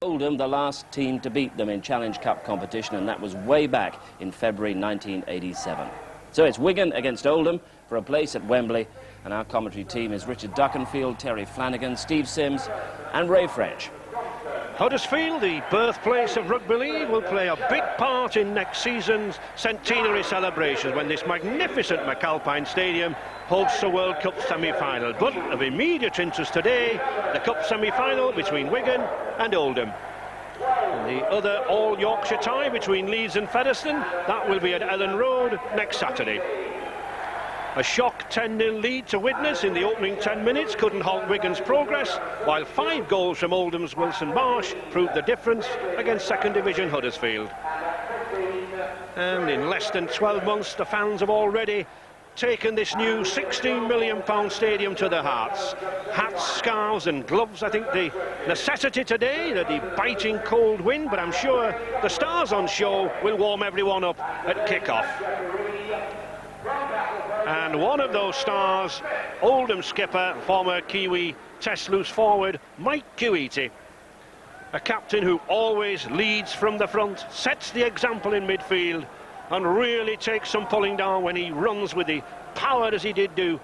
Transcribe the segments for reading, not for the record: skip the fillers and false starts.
Oldham, the last team to beat them in Challenge Cup competition, and that was way back in February 1987. So it's Wigan against Oldham for a place at Wembley, and our commentary team is Richard Duckenfield, Terry Flanagan, Steve Sims and Ray French. Huddersfield, the birthplace of rugby league, will play a big part in next season's centenary celebrations when this magnificent McAlpine Stadium hosts the World Cup semi-final. But of immediate interest today, the Cup semi-final between Wigan and Oldham. And the other all-Yorkshire tie between Leeds and Featherstone, that will be at Ellen Road next Saturday. A shock 10-0 lead to witness in the opening 10 minutes couldn't halt Wigan's progress, while 5 goals from Oldham's Wilson Marsh proved the difference against second division Huddersfield. And in less than 12 months, the fans have already taken this new £16 million stadium to their hearts. Hats, scarves and gloves, I think the necessity today, the biting cold wind, but I'm sure the stars on show will warm everyone up at kick-off. And one of those stars, Oldham skipper, former Kiwi Test loose forward, Mike Queety. A captain who always leads from the front, sets the example in midfield, and really takes some pulling down when he runs with the power as he did do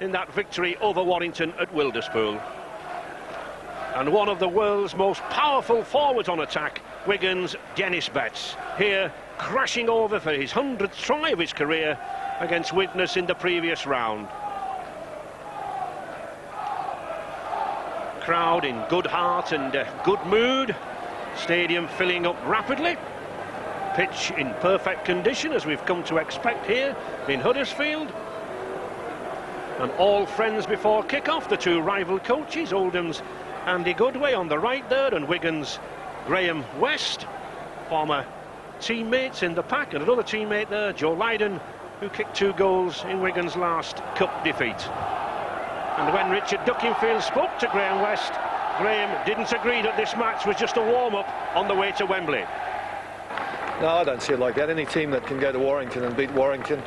in that victory over Warrington at Wilderspool. And one of the world's most powerful forwards on attack, Wigan's Dennis Betts, here crashing over for his 100th try of his career against Widnes in the previous round. Crowd in good heart and good mood. Stadium filling up rapidly. Pitch in perfect condition, as we've come to expect here in Huddersfield. And all friends before kick-off, the two rival coaches, Oldham's Andy Goodway on the right there, and Wigan's Graham West, former teammates in the pack, and another teammate there, Joe Lydon, who kicked 2 goals in Wigan's last cup defeat. And when Richard Duckenfield spoke to Graham West, Graham didn't agree that this match was just a warm-up on the way to Wembley. No, I don't see it like that. Any team that can go to Warrington and beat Warrington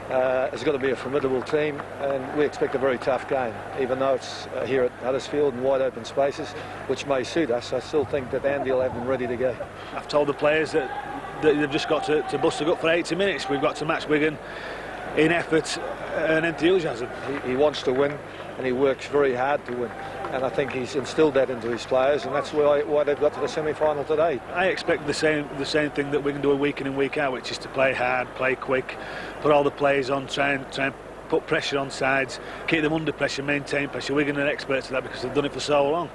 has got to be a formidable team, and we expect a very tough game. Even though it's here at Huddersfield in wide open spaces, which may suit us, I still think that Andy will have them ready to go. I've told the players that they've just got to bust a gut for 80 minutes. We've got to match Wigan in effort and enthusiasm. He wants to win, and he works very hard to win. And I think he's instilled that into his players, and that's why they've got to the semi-final today. I expect the same thing that we can do week in and week out, which is to play hard, play quick, put all the players on, try and put pressure on sides, keep them under pressure, maintain pressure. Wigan are experts at that because they've done it for so long.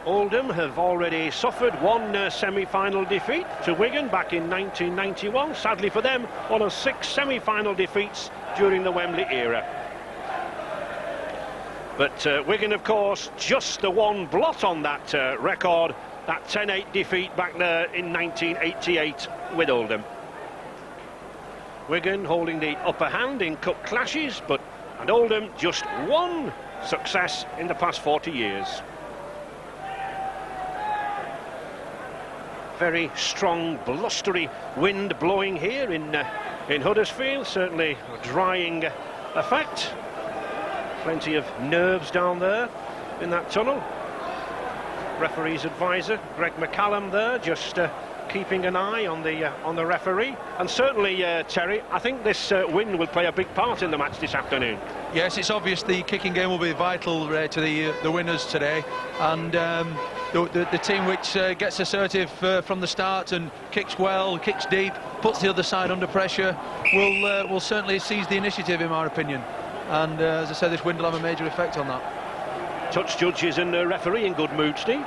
Oldham have already suffered one semi-final defeat to Wigan back in 1991. Sadly for them, one of 6 semi-final defeats during the Wembley era. But Wigan, of course, just the one blot on that record, that 10-8 defeat back there in 1988 with Oldham. Wigan holding the upper hand in cup clashes, and Oldham just one success in the past 40 years. Very strong, blustery wind blowing here in Huddersfield, certainly a drying effect. Plenty of nerves down there in that tunnel. Referee's advisor, Greg McCallum there, just keeping an eye on the referee. And certainly, Terry, I think this wind will play a big part in the match this afternoon. Yes, it's obvious the kicking game will be vital to the winners today, and the team which gets assertive from the start and kicks well, kicks deep, puts the other side under pressure, will certainly seize the initiative, in my opinion. And as I said, this wind will have a major effect on that. Touch judges and the referee in good mood, Steve.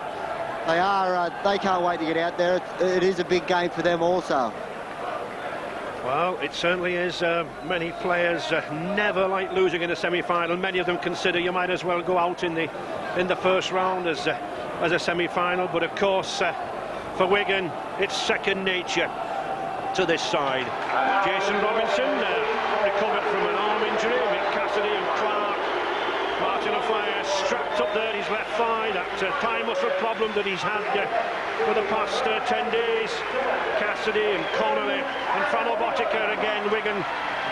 They are. They can't wait to get out there. It is a big game for them also. Well, it certainly is. Many players never like losing in a semi-final. Many of them consider you might as well go out in the first round as a semi-final. But of course, for Wigan, it's second nature to this side. Jason Robinson recovered from an arm injury. Mick Cassidy and Clark. Martin O'Fire strapped up there his left thigh. That thigh muscle problem that he's had for the past 10 days. Cassidy and Connolly and Frano Botica again. Wigan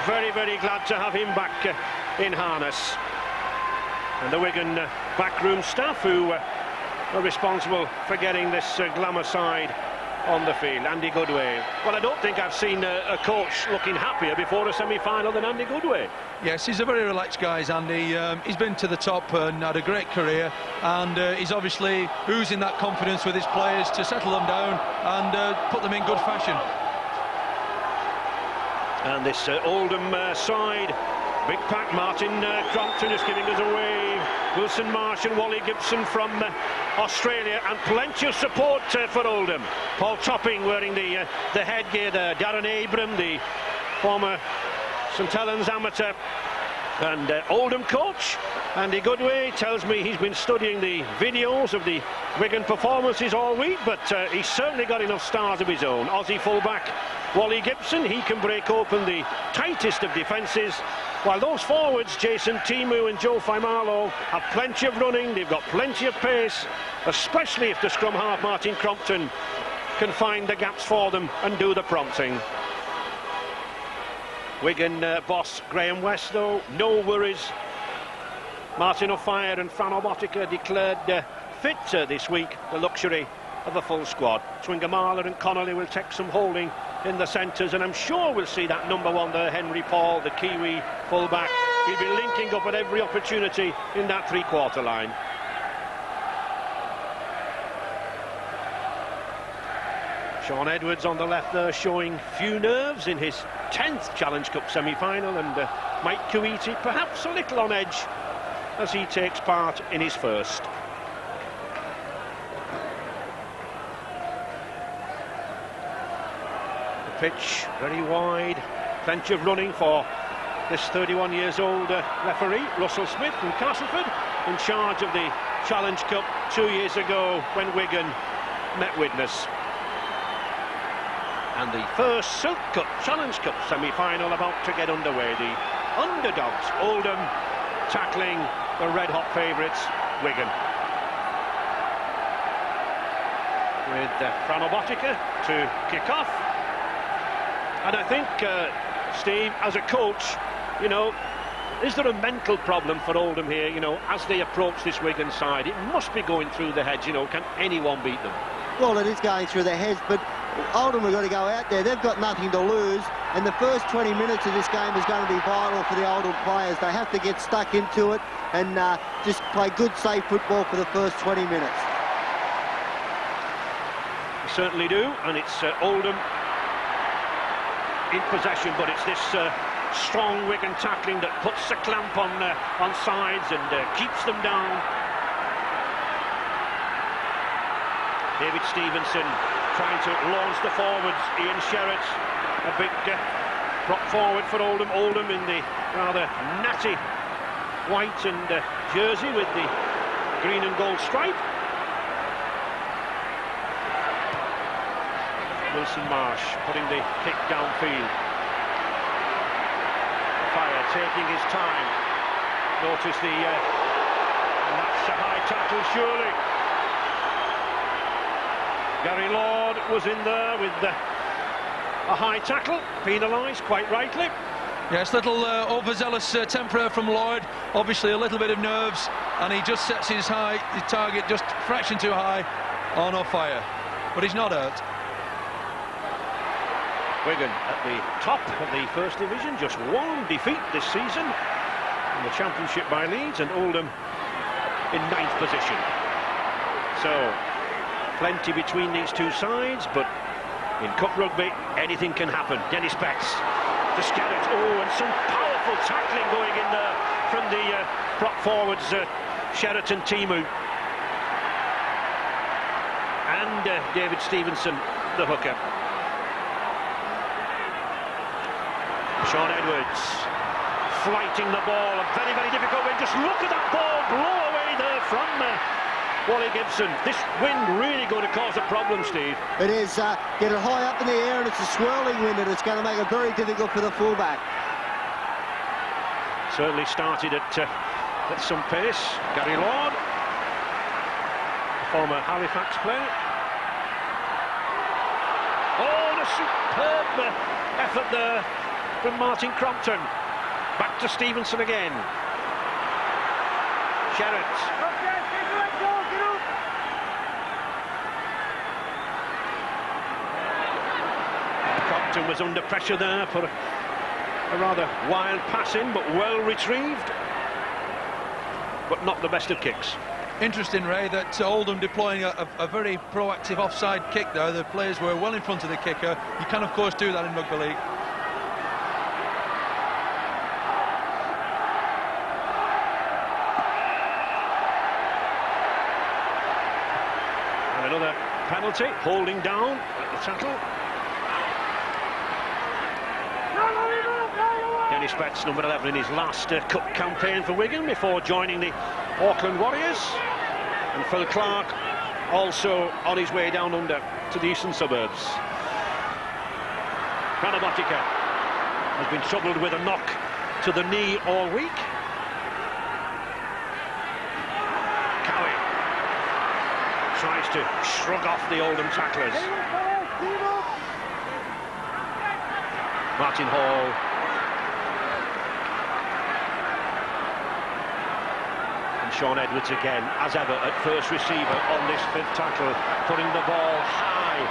very, very glad to have him back in harness. And the Wigan backroom staff, who are responsible for getting this glamour side on the field. Andy Goodway. Well, I don't think I've seen a coach looking happier before a semi-final than Andy Goodway. Yes, he's a very relaxed guy, Andy. He's been to the top and had a great career, and he's obviously oozing that confidence with his players to settle them down and put them in good fashion. And this Oldham side, big pack. Martin Crompton is giving us a wave. Wilson Marsh and Wally Gibson from Australia, and plenty of support for Oldham. Paul Topping wearing the headgear there. Darren Abram, the former St Helens amateur and Oldham coach. Andy Goodway tells me he's been studying the videos of the Wigan performances all week, but he's certainly got enough stars of his own. Aussie fullback Wally Gibson, he can break open the tightest of defences, while those forwards, Jason Timu and Joe Faimalo, have plenty of running, they've got plenty of pace, especially if the scrum half Martin Crompton can find the gaps for them and do the prompting. Wigan boss Graham West, though, no worries. Martin O'Fire and Fran Obotica declared fit this week, the luxury of a full squad. Swingamala and Connolly will take some holding in the centres, and I'm sure we'll see that number one there, Henry Paul, the Kiwi fullback. He'll be linking up at every opportunity in that three-quarter line. Sean Edwards on the left there, showing few nerves in his 10th Challenge Cup semi-final, and Mike Kuiti perhaps a little on edge as he takes part in his first. The pitch very wide, plenty of running for this 31 years old referee, Russell Smith from Castleford, in charge of the Challenge Cup 2 years ago when Wigan met Widnes. And the first Silk Cup, Challenge Cup semi-final about to get underway. The underdogs, Oldham, tackling the red-hot favourites, Wigan. With Fran Obotica to kick off. And I think, Steve, as a coach, you know, is there a mental problem for Oldham here, you know, as they approach this Wigan side? It must be going through the heads, you know, can anyone beat them? Well, it is going through their heads, but Oldham have got to go out there. They've got nothing to lose, and the first 20 minutes of this game is going to be vital for the Oldham players. They have to get stuck into it and just play good, safe football for the first 20 minutes. They certainly do, and it's Oldham in possession, but it's this strong Wigan tackling that puts a clamp on sides and keeps them down. David Stevenson trying to launch the forwards. Ian Sherratt, a big prop forward for Oldham. Oldham in the rather natty white and jersey with the green and gold stripe. Wilson Marsh putting the kick downfield. Fire taking his time. Notice the and that's a high tackle surely. Gary Lord was in there with a high tackle, penalised quite rightly. Yes, little overzealous temper from Lloyd, obviously a little bit of nerves, and he just sets his target just a fraction too high on O'Fire, but he's not hurt. Wigan at the top of the First Division, just one defeat this season in the Championship by Leeds, and Oldham in 9th position. So plenty between these two sides, but in Cup Rugby, anything can happen. Dennis Betts to Skerritt. Oh, and some powerful tackling going in there from the prop forwards, Sherratt and Timu. And David Stevenson, the hooker. Sean Edwards flighting the ball, a very, very difficult win. Just look at that ball blow away there from Wally Gibson. This wind really going to cause a problem, Steve. It is. Get it high up in the air, and it's a swirling wind, and it's going to make it very difficult for the fullback. Certainly started at some pace. Gary Lord, former Halifax player. Oh, and a superb effort there from Martin Crompton. Back to Stevenson again. Sherratt. Crompton was under pressure there, put a rather wild pass in, but well retrieved, but not the best of kicks. Interesting, Ray, that Oldham deploying a very proactive offside kick there. The players were well in front of the kicker. You can, of course, do that in rugby league. And another penalty, holding down at the tackle. Dennis Betts, number 11, in his last cup campaign for Wigan before joining the Auckland Warriors. And Phil Clark also on his way down under to the eastern suburbs. Botica has been troubled with a knock to the knee all week. Cowie tries to shrug off the Oldham tacklers. Martin Hall. Sean Edwards again, as ever, at first receiver on this fifth tackle, putting the ball high.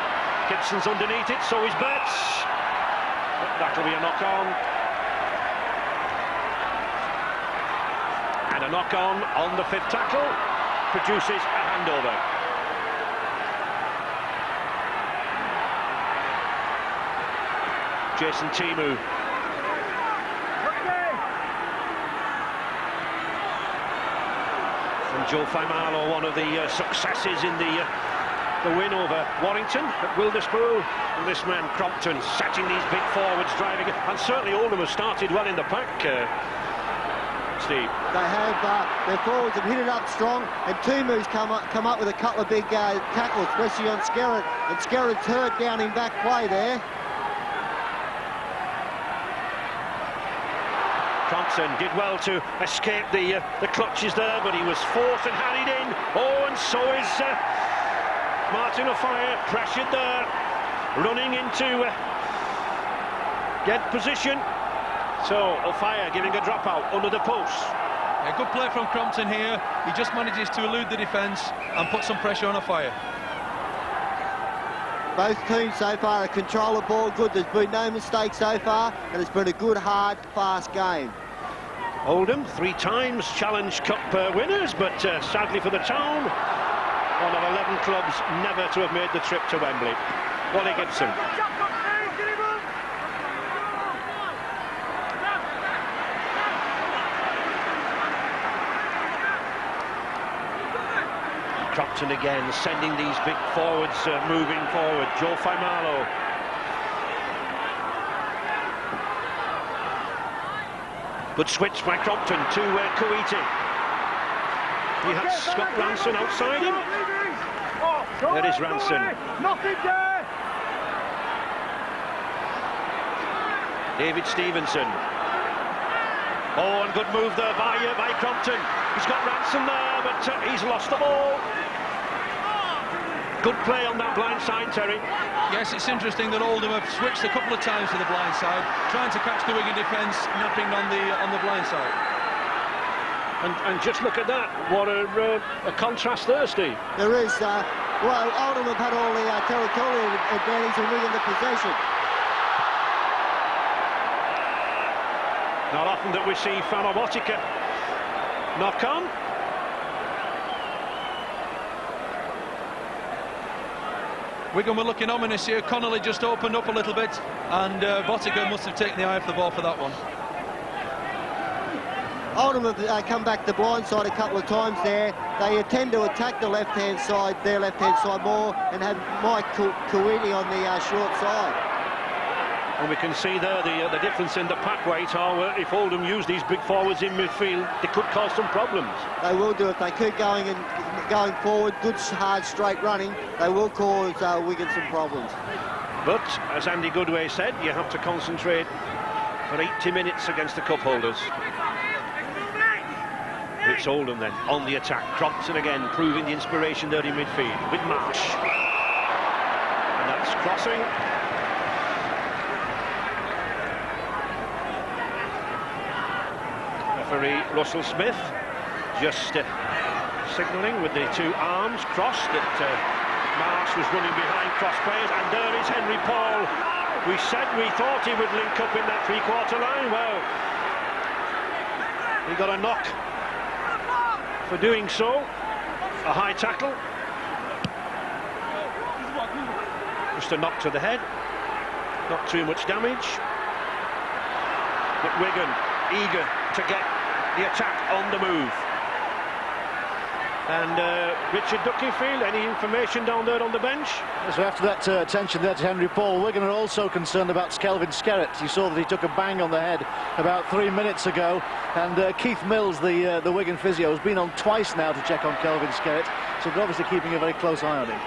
Gibson's underneath it, so is Betts. But that'll be a knock-on. And a knock-on the fifth tackle produces a handover. Jason Timu. Joe Faimalo, one of the successes in the win over Warrington at Wilderspool. And this man Crompton setting these big forwards, driving it, and certainly Oldham have started well in the pack. Steve, they have their forwards have hit it up strong, and Timu's come up with a couple of big tackles, especially on Skerritt, and Skerritt's hurt down in back play there. Crompton did well to escape the clutches there, but he was forced and harried in. Oh, and so is Martin Offiah, pressured there, running into get position. So Offiah giving a dropout under the post. A good play from Crompton here. He just manages to elude the defence and put some pressure on Offiah. Both teams so far have control the ball good. There's been no mistakes so far, and it's been a good, hard, fast game. Oldham, 3 times Challenge Cup winners, but sadly for the town, one of 11 clubs never to have made the trip to Wembley. Wally Gibson. Crompton again, sending these big forwards moving forward. Joe Faimalo. Good switch by Crompton to Kuwaiti. He had Scott Ranson outside him. There is Ranson. David Stevenson. Oh, and good move there by Crompton. He's got Ranson there, but he's lost the ball. Good play on that blind side, Terry. Yes, it's interesting that Oldham have switched a couple of times to the blind side, trying to catch the Wigan defence, napping on the blind side. And just look at that, what a contrast there, Steve. There is, well, Oldham have had all the territorial advantage and Wigan the possession. Not often that we see Botica knock on. Wigan were looking ominous here. Connolly just opened up a little bit, and Botica must have taken the eye off the ball for that one. Oldham have come back the blind side a couple of times there. They tend to attack the left-hand side, their left-hand side more, and have Mike Kuwaiti on the short side. And we can see there the difference in the pack weight, how if Oldham use these big forwards in midfield, they could cause some problems. They will do if they keep going forward, good, hard, straight running. They will cause Wigan some problems. But, as Andy Goodway said, you have to concentrate for 80 minutes against the cup holders. It's Oldham then, on the attack. Crompton again, proving the inspiration there in midfield, with Marsh. And that's crossing. Referee Russell Smith just signalling with the 2 arms crossed that Marsh was running behind cross players, and there is Henry Paul. We said we thought he would link up in that three-quarter line. Well, he got a knock for doing so. A high tackle. Just a knock to the head. Not too much damage. But Wigan eager to get the attack on the move. And Richard Duckingfield, any information down there on the bench? So after that attention there to Henry Paul, Wigan are also concerned about Kelvin Skerritt. You saw that he took a bang on the head about 3 minutes ago, and Keith Mills, the Wigan physio, has been on twice now to check on Kelvin Skerritt, so they're obviously keeping a very close eye on him.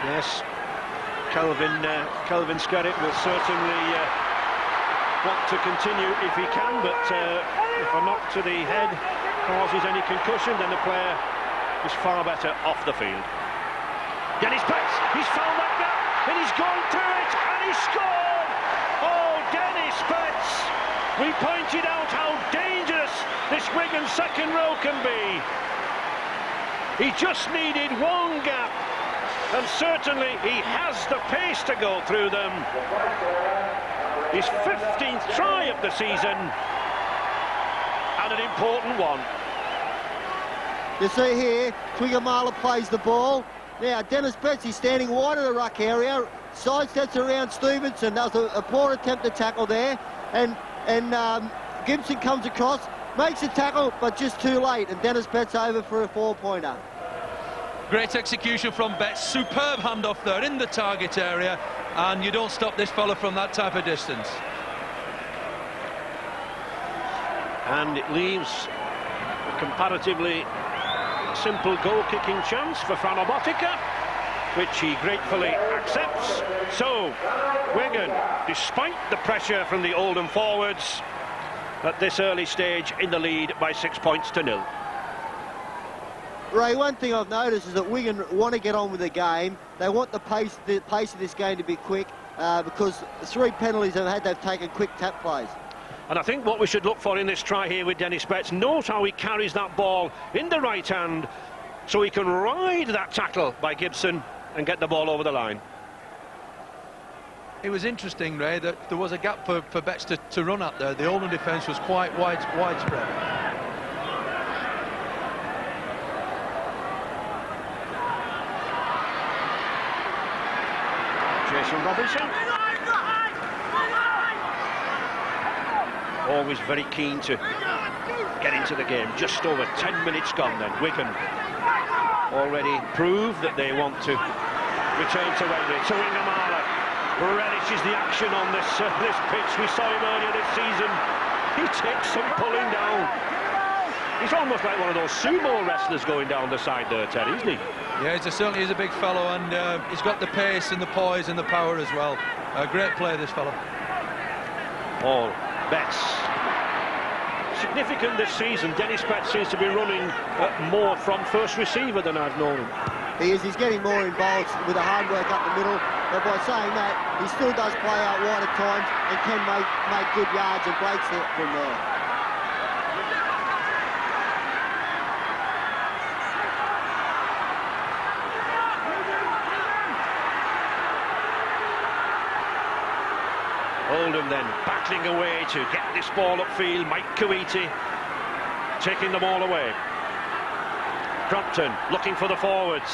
Yes, Kelvin Skerritt will certainly want to continue if he can, but if a knock to the head causes any concussion, then the player is far better off the field. Dennis Betts, he's found that gap, and he's gone through it, and he scored! Oh, Dennis Betts! We pointed out how dangerous this Wigan second row can be. He just needed one gap, and certainly he has the pace to go through them. His 15th try of the season, and an important one. You see here, Twigamala plays the ball. Now, Dennis Betts, he's standing wide of the ruck area, sidesteps around Stevenson, does a poor attempt to tackle there, and Gibson comes across, makes a tackle, but just too late, and Dennis Betts over for a 4-pointer. Great execution from Betts, superb handoff there in the target area, and you don't stop this fella from that type of distance. And it leaves a comparatively simple goal-kicking chance for Fran Obotika, which he gratefully accepts. So, Wigan, despite the pressure from the Oldham forwards, at this early stage in the lead by 6 points to 0. Ray, one thing I've noticed is that Wigan want to get on with the game. They want the pace of this game to be quick, because 3 penalties they've taken quick tap plays. And I think what we should look for in this try here with Dennis Betts, note how he carries that ball in the right hand, so he can ride that tackle by Gibson and get the ball over the line. It was interesting, Ray, that there was a gap for Betts to run at there. The Oldham defence was quite widespread. Jason Robinson, always very keen to get into the game. Just over 10 minutes gone then. Wigan already proved that they want to return to Wembley. So Twigamala relishes the action on this pitch. We saw him earlier this season. He takes some pulling down. He's almost like one of those sumo wrestlers going down the side there, Terry, isn't he? Yeah, certainly is a big fellow, and he's got the pace and the poise and the power as well. A great player, this fellow. All Betts. Significant this season, Dennis Betts seems to be running more from first receiver than I've known him. He is. He's getting more involved with the hard work up the middle. But by saying that, he still does play out wide at times and can make good yards and breaks it from there. Oldham then battling away to get this ball upfield. Mike Kuwaiti taking the ball away. Crompton looking for the forwards.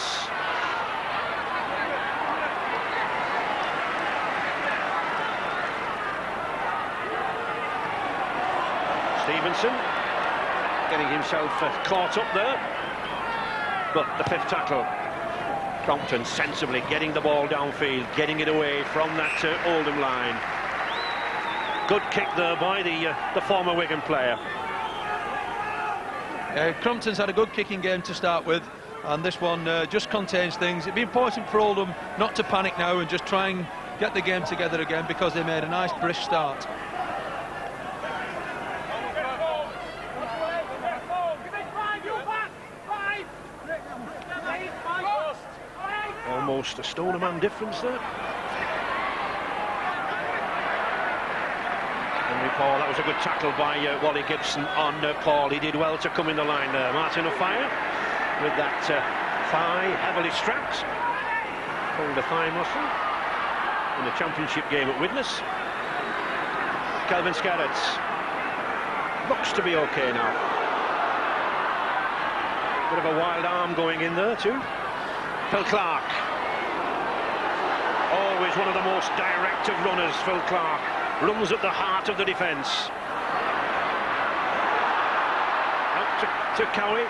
Stevenson getting himself caught up there. But the 5th tackle. Crompton sensibly getting the ball downfield, getting it away from that Oldham line. Good kick there by the former Wigan player. Crompton's had a good kicking game to start with, and this one just contains things. It'd be important for Oldham not to panic now and just try and get the game together again, because they made a nice brisk start. Almost a stone a man difference there. Paul, that was a good tackle by Wally Gibson on Paul. He did well to come in the line there. Martin of fire. with that thigh heavily strapped. Pulled the thigh muscle in the championship game at Widnes. Kelvin Scarrett looks to be okay now. Bit of a wild arm going in there too. Phil Clark, always one of the most direct of runners. Phil Clark runs at the heart of the defence. Out to Cowie.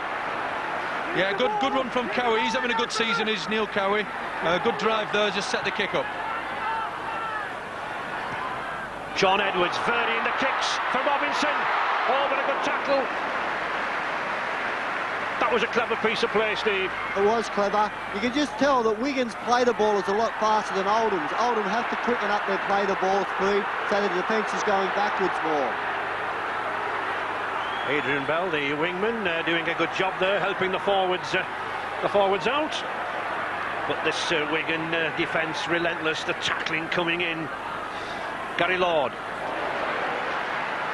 Yeah, good run from Cowie. He's having a good season, is Neil Cowie. Good drive there, just set the kick up. Sean Edwards, Verdi in the kicks for Robinson. Oh, but a good tackle. That was a clever piece of play, Steve. It was clever. You can just tell that Wigan's play the ball is a lot faster than Oldham's. Oldham have to quicken up their play the ball speed so the defence is going backwards more. Adrian Bell, the wingman, doing a good job there, helping the forwards out. But this Wigan defence relentless, the tackling coming in. Gary Lord.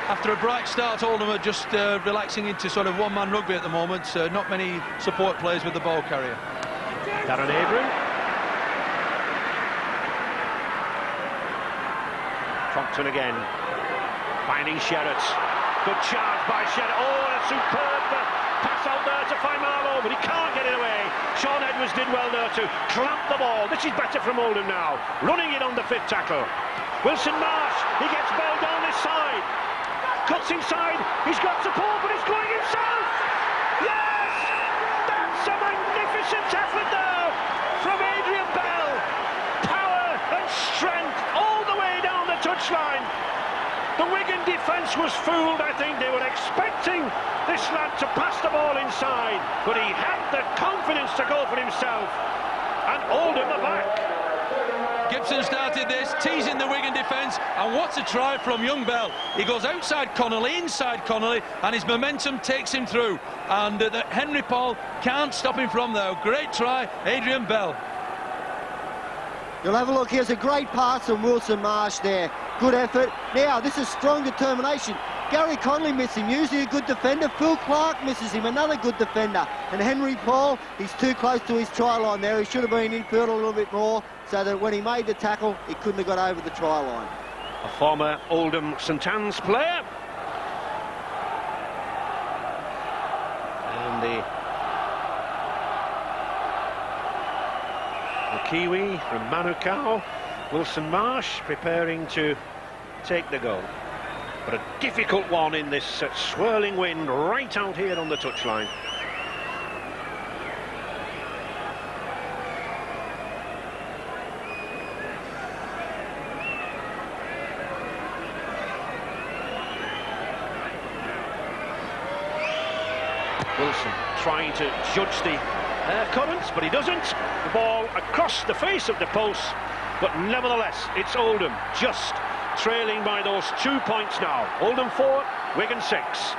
After a bright start, Oldham are just relaxing into sort of one-man rugby at the moment. Not many support players with the ball carrier. Darren Abram. Compton again. Finding Sherratt. Good charge by Sherratt. Oh, a superb pass out there to find Marlowe, but he can't get it away. Sean Edwards did well there to clamp the ball. This is better from Oldham now. Running it on the fifth tackle. Wilson Marsh, he gets Bell down this side. Cuts inside, he's got support, but he's going himself! Yes! That's a magnificent effort there from Adrian Bell. Power and strength all the way down the touchline. The Wigan defence was fooled, I think. They were expecting this lad to pass the ball inside, but he had the confidence to go for himself. And Oldham are back. Gibson started this, teasing the Wigan defence, and what's a try from young Bell. He goes outside Connolly, inside Connolly, and his momentum takes him through. And Henry Paul can't stop him from there. Great try, Adrian Bell. You'll have a look, here's a great pass from Wilson Marsh there. Good effort. Now, this is strong determination. Gary Connolly missed him, usually a good defender. Phil Clark misses him, another good defender. And Henry Paul, he's too close to his try line there. He should have been infield a little bit more, so that when he made the tackle, he couldn't have got over the try line. A former Oldham St Anne's player. And the Kiwi from Manukau, Wilson Marsh, preparing to take the goal. But a difficult one in this swirling wind right out here on the touchline. Wilson trying to judge the currents, but he doesn't. The ball across the face of the post, but nevertheless, it's Oldham just trailing by those 2 points now. Oldham 4, Wigan 6.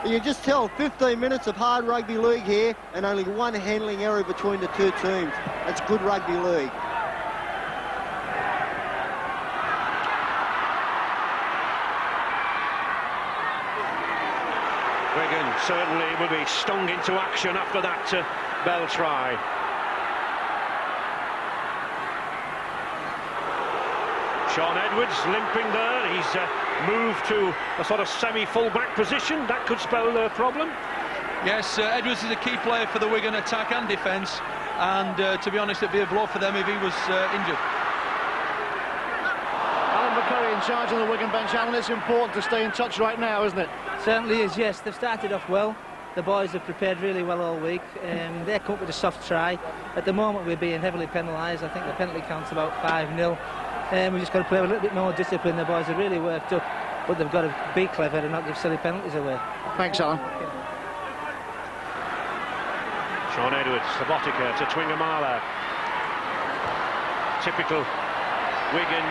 You just tell 15 minutes of hard rugby league here and only one handling error between the two teams. That's good rugby league. Wigan certainly will be stung into action after that Bell try. Sean Edwards limping there. He's moved to a sort of semi-full-back position. That could spell a problem. Yes, Edwards is a key player for the Wigan attack and defence, and to be honest, it'd be a blow for them if he was injured. Alan McCurry in charge on the Wigan bench. Alan, it's important to stay in touch right now, isn't it? Certainly is, yes. They've started off well. The boys have prepared really well all week. They're come up with a soft try. At the moment, we're being heavily penalised. I think the penalty count's about 5-0. We've just got to play with a little bit more discipline. The boys are really worked up, but they've got to be clever and not give silly penalties away. Thanks, Alan. Sean Edwards, Sabotica to Twingamala. Typical Wigan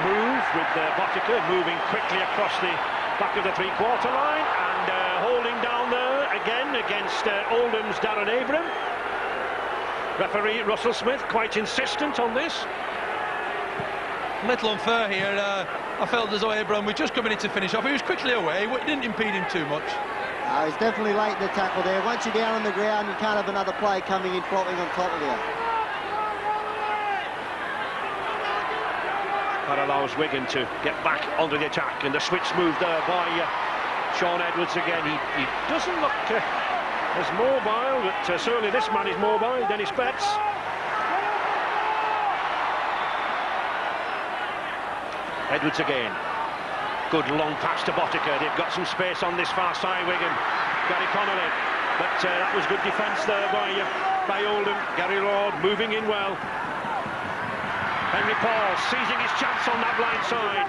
move with Botica moving quickly across the back of the three-quarter line and holding down there again against Oldham's Darren Abram. Referee Russell Smith quite insistent on this. A little unfair here. I felt as though Abraham was just coming in to finish off. He was quickly away. It didn't impede him too much. He's definitely late in the tackle there. Once you're down on the ground, you can't have another player coming in flopping on top of you. That allows Wigan to get back onto the attack, and the switch move there by Sean Edwards again. He doesn't look as mobile, but certainly this man is mobile, Dennis Betts. Edwards again. Good long pass to Botica. They've got some space on this far side, Wigan. Gary Connolly. But that was good defence there by Oldham. Gary Lord moving in well. Henry Paul seizing his chance on that blind side.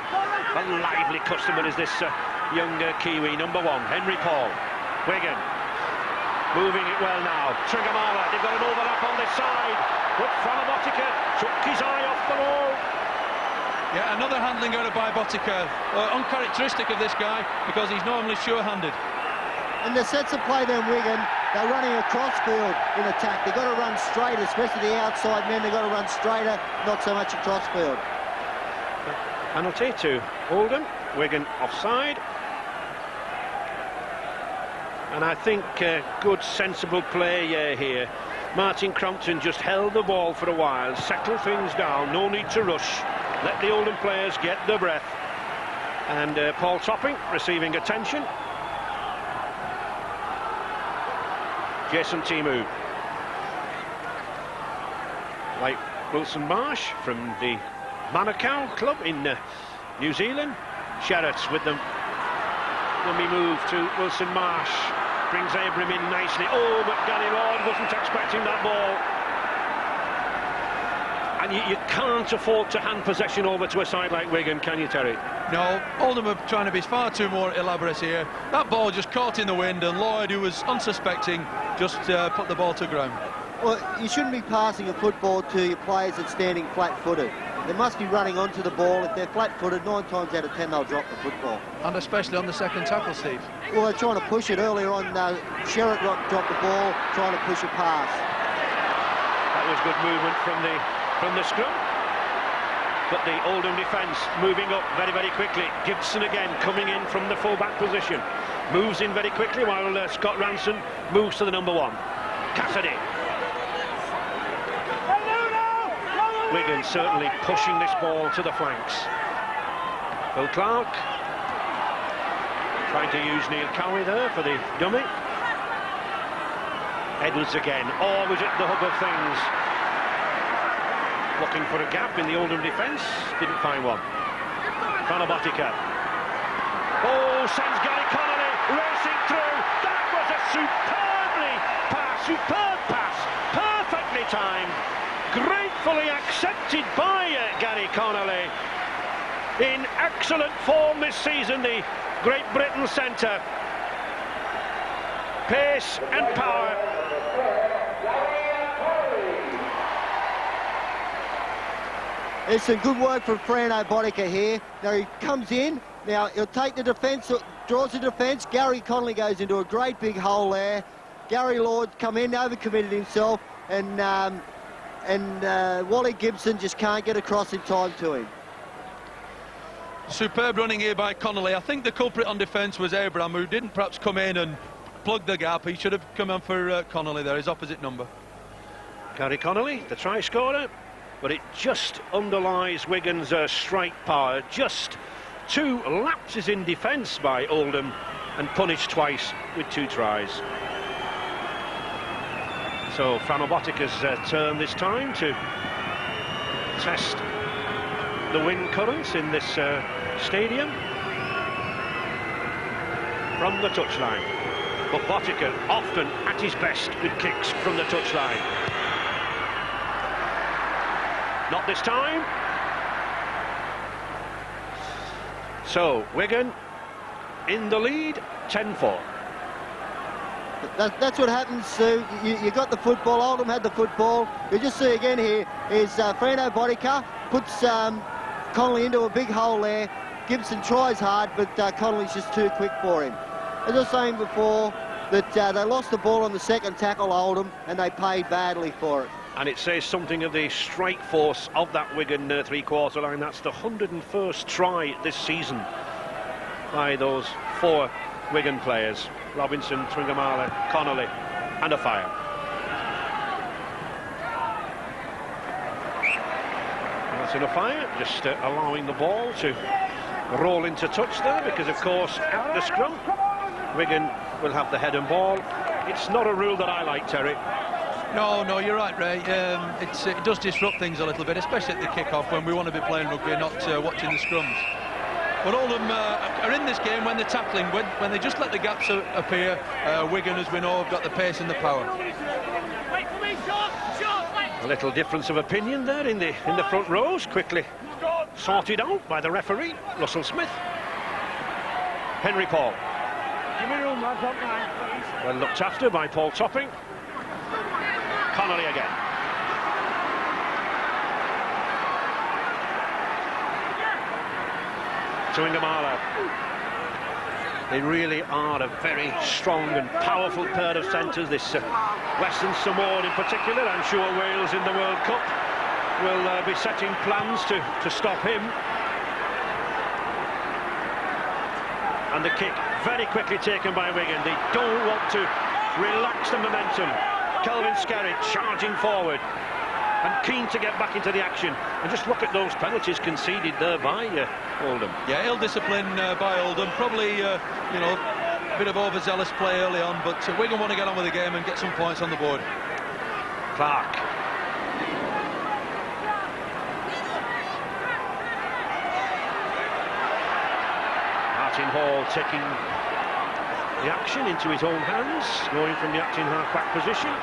A lively customer is this young Kiwi, number 1, Henry Paul. Wigan moving it well now. Trigamala, they've got an overlap on this side. But Botica took his eye off the ball. Yeah, another handling error by Botica. Uncharacteristic of this guy, because he's normally sure-handed. And the sets of play then, Wigan, they're running across field in attack. They've got to run straight, especially the outside men. They've got to run straighter, not so much across field. Penalty to Oldham. Wigan offside. And I think good, sensible play here. Martin Crampton just held the ball for a while, settled things down, no need to rush. Let the Oldham players get their breath. And Paul Topping receiving attention. Jason Timu. Like Wilson Marsh from the Manukau club in New Zealand. Sherratt with them. Dummy move to Wilson Marsh. Brings Abraham in nicely. Oh, but Gary Lord wasn't expecting that ball. And you can't afford to hand possession over to a side like Wigan, can you, Terry? No, Oldham are trying to be far too more elaborate here. That ball just caught in the wind, and Lloyd, who was unsuspecting, just put the ball to ground. Well, you shouldn't be passing a football to your players that's standing flat-footed. They must be running onto the ball. If they're flat-footed, 9 times out of 10 they'll drop the football. And especially on the second tackle, Steve. Well, they're trying to push it earlier on. Sherratt dropped the ball, trying to push a pass. That was good movement from the scrum. But the Oldham defence moving up very, very quickly. Gibson again coming in from the full-back position. Moves in very quickly while Scott Ranson moves to the number 1. Cassidy. Wigan certainly pushing this ball to the flanks. Phil Clark trying to use Neil Cowie there for the dummy. Edwards again, always at the hub of things. Looking for a gap in the Oldham defence, didn't find one. Botica. Oh, sends Gary Connolly racing through. That was a superb pass, perfectly timed. Gratefully accepted by Gary Connolly. In excellent form this season, the Great Britain centre. Pace and power. There's some good work from Frano Botica here. Now he comes in. Now he'll take the defence, draws the defence. Gary Connolly goes into a great big hole there. Gary Lord come in, overcommitted himself, and Wally Gibson just can't get across in time to him. Superb running here by Connolly. I think the culprit on defence was Abraham, who didn't perhaps come in and plug the gap. He should have come on for Connolly there, his opposite number. Gary Connolly, the try scorer, but it just underlies Wigan's strike power. Just 2 lapses in defence by Oldham and punished twice with 2 tries. So Frano Botica's turn this time to test the wind currents in this stadium from the touchline. But Botica often at his best with kicks from the touchline. Not this time. So Wigan in the lead, 10-4. That's what happens, Sue. You got the football. Oldham had the football. You just see again here is Frano Botica puts Connolly into a big hole there. Gibson tries hard, but Connolly's just too quick for him. As I was saying before, that they lost the ball on the second tackle, Oldham, and they paid badly for it. And it says something of the strike force of that Wigan three-quarter line. That's the 101st try this season by those 4 Wigan players: Robinson, Twingamala, Connolly and Offiah. Martin Offiah just allowing the ball to roll into touch there, because of course at the scrum Wigan will have the head and ball. It's not a rule that I like, Terry. No, you're right, Ray. It does disrupt things a little bit, especially at the kick-off when we want to be playing rugby, not watching the scrums. But Oldham are in this game when they're tackling, when they just let the gaps appear. Wigan, as we know, have got the pace and the power. A little difference of opinion there in the front rows, quickly sorted out by the referee, Russell Smith. Henry Paul. Well looked after by Paul Topping. Connolly again. Twingamala. They really are a very strong and powerful pair of centres. This Western Samoan in particular. I'm sure Wales in the World Cup will be setting plans to stop him. And the kick very quickly taken by Wigan. They don't want to relax the momentum. Kelvin Skerritt charging forward and keen to get back into the action. And just look at those penalties conceded there by Oldham. Yeah, ill discipline by Oldham. Probably, you know, a bit of overzealous play early on, but Wigan want to get on with the game and get some points on the board. Clark. Martin Hall taking the action into his own hands, going from the acting half-back position.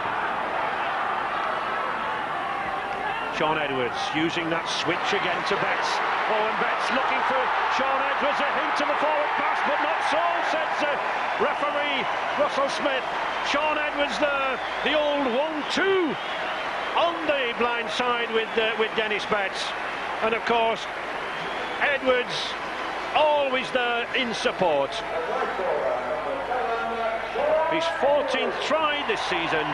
Sean Edwards using that switch again to Betts. Owen Betts looking for Sean Edwards, a hint of a forward pass, but not so, says referee Russell Smith. Sean Edwards there, the old 1-2 on the blind side with Dennis Betts. And of course, Edwards always there in support. His 14th try this season.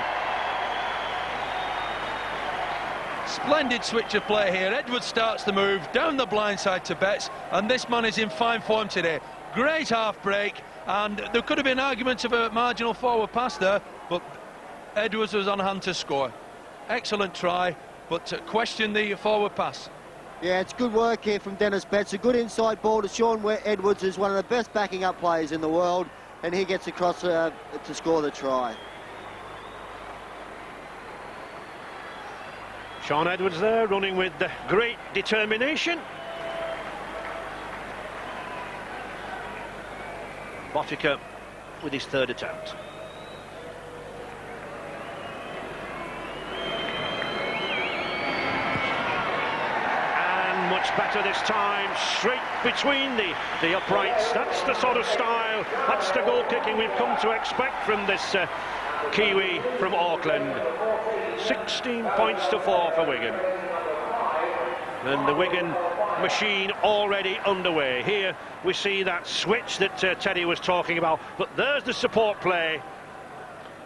Splendid switch of play here. Edwards starts the move down the blind side to Betts, and this man is in fine form today. Great half break, and there could have been arguments of a marginal forward pass there, but Edwards was on hand to score. Excellent try, but question the forward pass. Yeah, it's good work here from Dennis Betts. A good inside ball to Sean Edwards, who's one of the best backing up players in the world, and he gets across to score the try. Sean Edwards there running with great determination. Botica with his 3rd attempt. And much better this time, straight between the uprights. That's the sort of style, that's the goal kicking we've come to expect from this Kiwi from Auckland. 16 points to 4 for Wigan. And the Wigan machine already underway. Here we see that switch that Teddy was talking about, but there's the support play.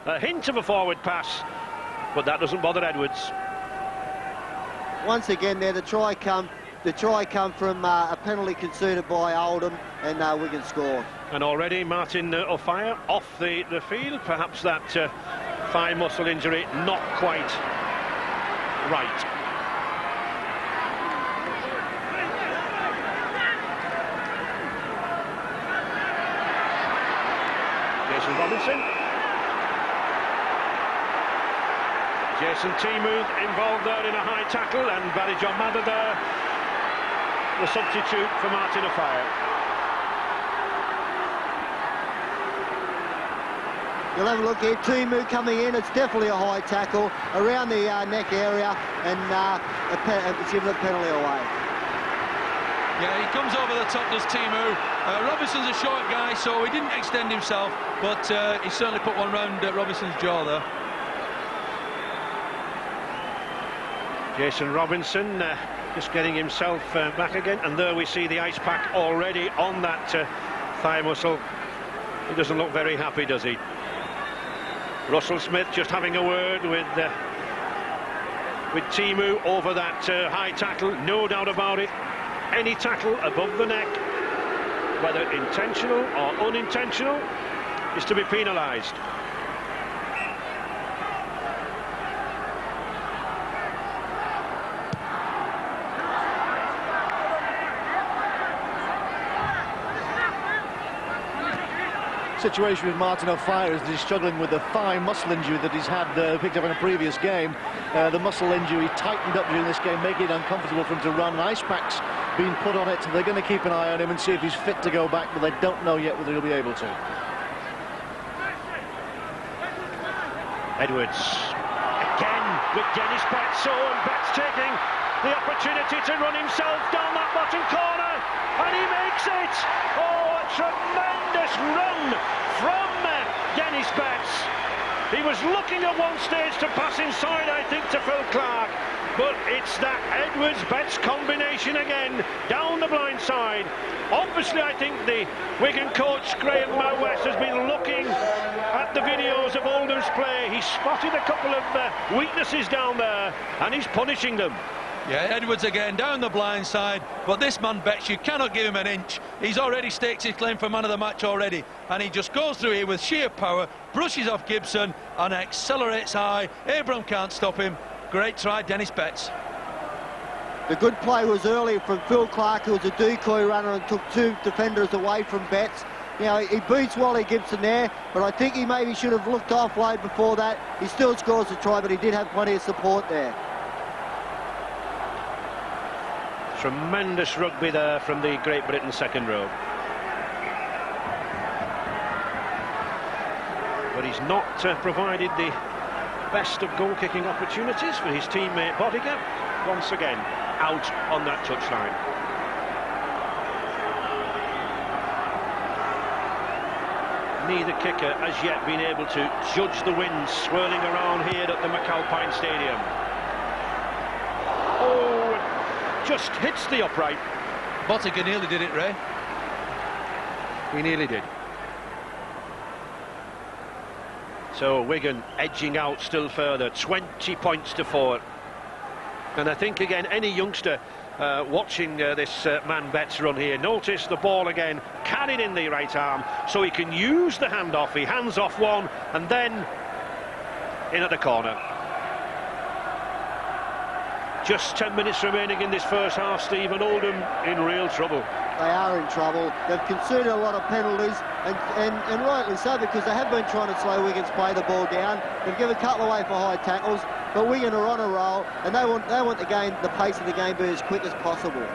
A hint of a forward pass, but that doesn't bother Edwards. Once again there, the try come from a penalty conceded by Oldham, and Wigan score. And already Martin Offiah off the field. Perhaps that thigh muscle injury not quite right. Jason Robinson. Jason Timu involved there in a high tackle, and Barry John Mather there, the substitute for Martin Offiah. You'll have a look here, Timu coming in. It's definitely a high tackle around the neck area, and it's given a penalty away. Yeah, he comes over the top, does Timu. Robinson's a short guy, so he didn't extend himself, but he certainly put one round Robinson's jaw there. Jason Robinson just getting himself back again, and there we see the ice pack already on that thigh muscle. He doesn't look very happy, does he? Russell Smith just having a word with with Timu over that high tackle, no doubt about it. Any tackle above the neck, whether intentional or unintentional, is to be penalised. Situation with Martin O'Fire is that he's struggling with a thigh muscle injury that he's had picked up in a previous game. The muscle injury tightened up during this game, making it uncomfortable for him to run. An ice pack's been put on it. They're going to keep an eye on him and see if he's fit to go back, but they don't know yet whether he'll be able to. Edwards again with Dennis Betts, and Betts taking the opportunity to run himself down that bottom corner, and he makes it. Oh, a tremendous run from Dennis Betts. He was looking at one stage to pass inside, I think, to Phil Clark, but it's that Edwards-Betts combination again, down the blind side. Obviously, I think the Wigan coach, Graham West, has been looking at the videos of Oldham's play. He spotted a couple of weaknesses down there, and he's punishing them. Yeah, Edwards again down the blind side, but this man Betts, you cannot give him an inch. He's already staked his claim for man of the match already, and he just goes through here with sheer power, brushes off Gibson and accelerates high. Abram can't stop him. Great try, Dennis Betts. The good play was early from Phil Clark, who was a decoy runner and took two defenders away from Betts. You know, he beats Wally Gibson there, but I think he maybe should have looked offload before that. He still scores a try, but he did have plenty of support there. Tremendous rugby there from the Great Britain second row. But he's not provided the best of goal-kicking opportunities for his teammate Bodiger. Once again, out on that touchline. Neither kicker has yet been able to judge the winds swirling around here at the McAlpine Stadium. Oh, it just hits the upright. Bottiger nearly did it, Ray. He nearly did. So Wigan edging out still further, 20 points to 4. And I think again any youngster watching this man Betts run here, notice the ball again carried in the right arm, so he can use the handoff. He hands off one and then in at the corner. Just 10 minutes remaining in this first half, Steve, and Oldham in real trouble. They are in trouble. They've conceded a lot of penalties, and rightly so, because they have been trying to slow Wigan's play the ball down. They've given a couple away for high tackles, but Wigan are on a roll, and they want the game, the pace of the game, be as quick as possible.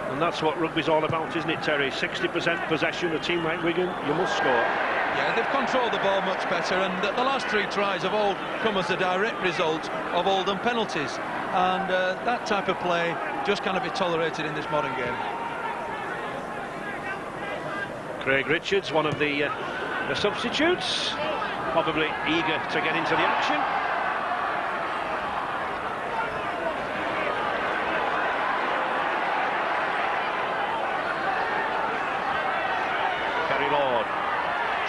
And that's what rugby's all about, isn't it, Terry? 60% possession, a team like Wigan, you must score. Yeah, they've controlled the ball much better, and the last 3 tries have all come as a direct result of Oldham penalties. And that type of play just cannot be tolerated in this modern game. Craig Richards, one of the substitutes, probably eager to get into the action. Kerry Lord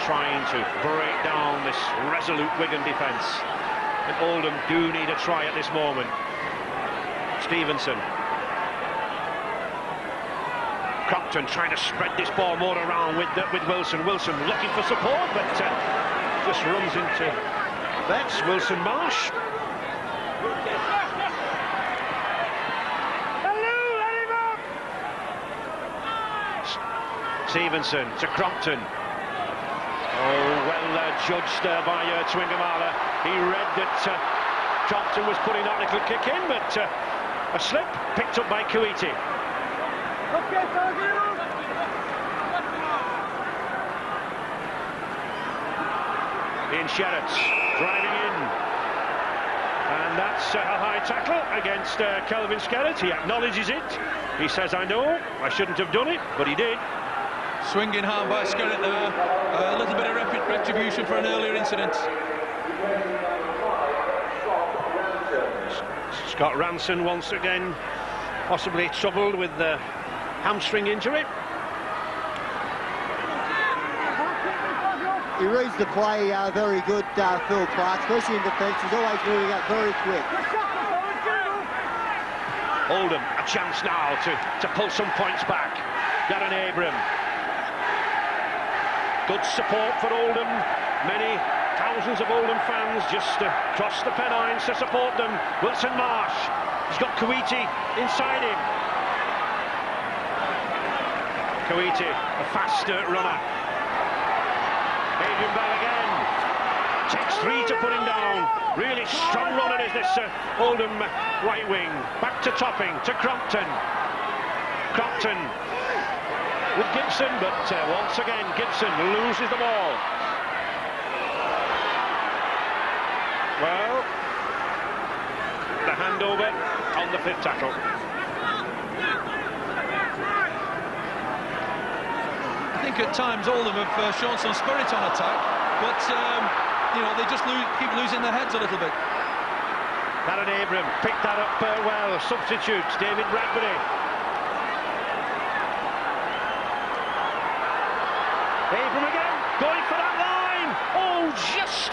trying to break down this resolute Wigan defence. And Oldham do need a try at this moment. Stevenson. Crompton trying to spread this ball more around with Wilson. Wilson looking for support, but just runs into Betts. Wilson Marsh. Stevenson to Crompton. Oh, well judged by Twingamala. He read that Crompton was putting that little kick in, but a slip picked up by Kuiti. Ian Sherratt driving in, and that's a high tackle against Kelvin Skerritt. He acknowledges it. He says, I know, I shouldn't have done it, but he did. Swinging hard by Skerritt there. A little bit of retribution for an earlier incident. Scott Ranson once again possibly troubled with the hamstring injury. He reads the play very good, Phil Clark, especially in defence. He's always moving up very quick. Oldham, a chance now to pull some points back. Darren Abram. Good support for Oldham. Many thousands of Oldham fans just cross the Pennines to support them. Wilson Marsh. He's got Kuwaiti inside him. Kuwaiti, a faster runner. Adrian Bell again. Takes 3 to put him down. Really strong runner is this Oldham right wing. Back to Topping, to Crompton. Crompton with Gibson, but once again Gibson loses the ball. Well, the handover on the 5th tackle. I think at times Oldham have shown some spirit on attack, but you know, they just keep losing their heads a little bit. Darren Abram picked that up well. Substitutes David Bradbury. Abram again, going for that line. Oh, just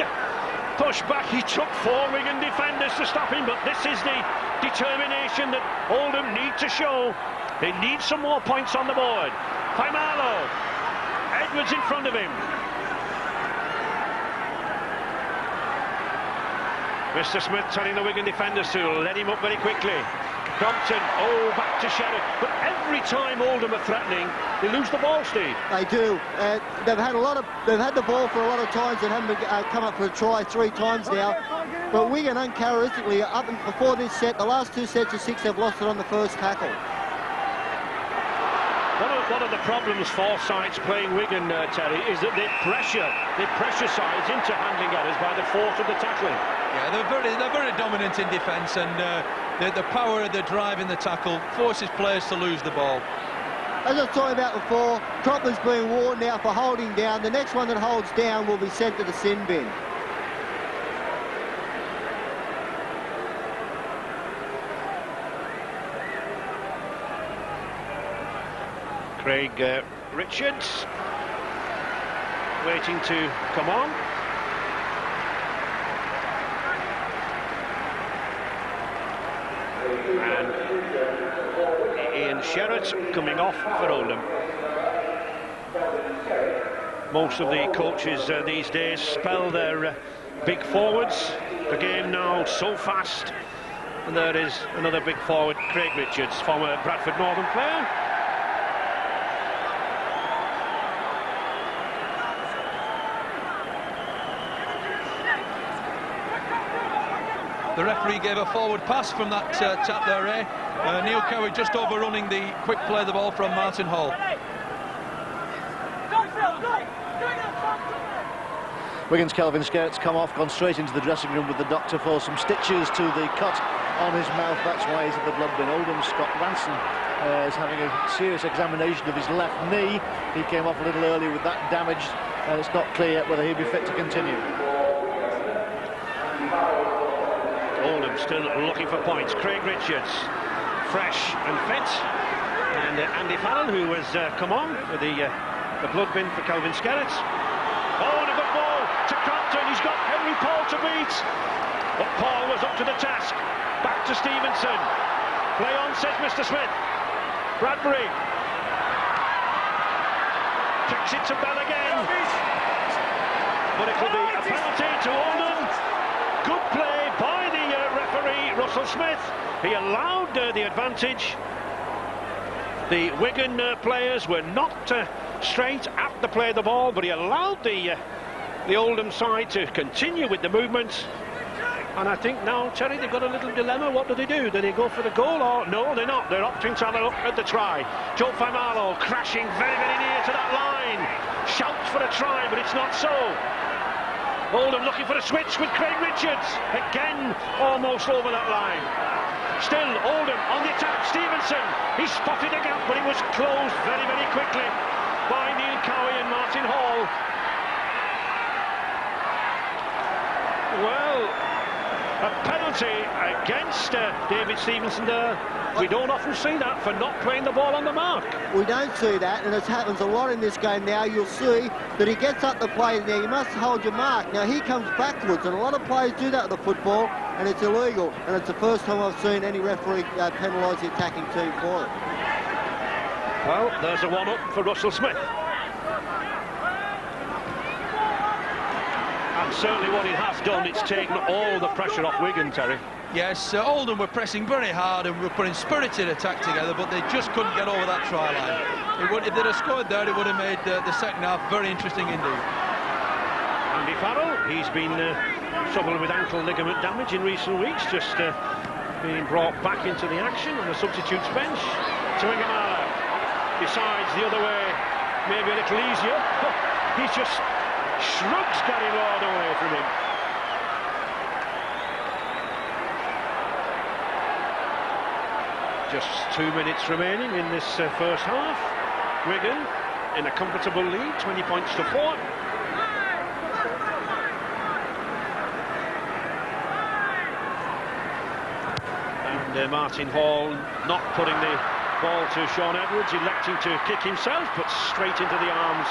pushed back. He took 4 Wigan defenders to stop him, but this is the determination that Oldham need to show. They need some more points on the board. Faimalo. Edwards in front of him. Mr. Smith telling the Wigan defenders to let him up very quickly. Crompton, oh, back to Sherritt. But every time Oldham are threatening, they lose the ball, Steve. They do. They've had the ball for a lot of times and haven't come up for a try 3 times now. But Wigan, uncharacteristically, up before this set, the last 2 sets of 6, they've lost it on the first tackle. One of the problems for sides playing Wigan, Terry, is that they pressure sides into handling errors by the force of the tackling. Yeah, they're very dominant in defence, and the power of the drive in the tackle forces players to lose the ball. As I was talking about before, Cropper's being warned now for holding down. The next one that holds down will be sent to the sin bin. Craig Richards waiting to come on. And Ian Sherritt coming off for Oldham. Most of the coaches these days spell their big forwards. The game now so fast. And there is another big forward, Craig Richards, former Bradford Northern player. The referee gave a forward pass from that tap there, Ray. Neil Cowie just overrunning the quick play of the ball from Martin Hall. Wigan's Kelvin Skerritt's come off, gone straight into the dressing room with the doctor for some stitches to the cut on his mouth. That's why he's at the blood bin. Oldham's Scott Ranson is having a serious examination of his left knee. He came off a little early with that damage, and it's not clear yet whether he'll be fit to continue. Oldham still looking for points. Craig Richards, fresh and fit. And Andy Farrell, who has come on with the blood bin for Kelvin Skerritt. Oh, and a good ball to Crompton. He's got Henry Paul to beat. But Paul was up to the task. Back to Stevenson. Play on, says Mr. Smith. Bradbury. Kicks it to Bell again. But it will be a penalty to Oldham. Good play by the referee, Russell Smith. He allowed the advantage. The Wigan players were not straight at the play of the ball, but he allowed the Oldham side to continue with the movement. And I think now, Terry, they've got a little dilemma. What do? Do they go for the goal or no? They're not. They're opting to have a look at the try. Joe Faimalo crashing very, very near to that line. Shouts for a try, but it's not so. Oldham looking for a switch with Craig Richards. Again, almost over that line. Still, Oldham on the attack. Stevenson, he spotted a gap, but it was closed very, very quickly by Neil Cowie and Martin Hall. Well, A penalty against David Stevenson there. We don't often see that for not playing the ball on the mark. We don't see that, and it happens a lot in this game now. You'll see that he gets up the play now. You must hold your mark. Now he comes backwards, and a lot of players do that with the football, and it's illegal. And it's the first time I've seen any referee penalise the attacking team for it. Well, there's a one-up for Russell Smith. And certainly what it has done, it's taken all the pressure off Wigan, Terry. Yes, Oldham were pressing very hard and were putting spirited attack together, but they just couldn't get over that try line. If they'd have scored there, it would have made the second half very interesting indeed. Andy Farrell, he's been troubled with ankle ligament damage in recent weeks, just being brought back into the action on the substitutes bench. Tuingamala decides the other way, maybe a little easier. He just shrugs Gary Lord away from him. Just 2 minutes remaining in this first half. Wigan in a comfortable lead, 20 points to 4. And Martin Hall not putting the ball to Sean Edwards, electing to kick himself, but straight into the arms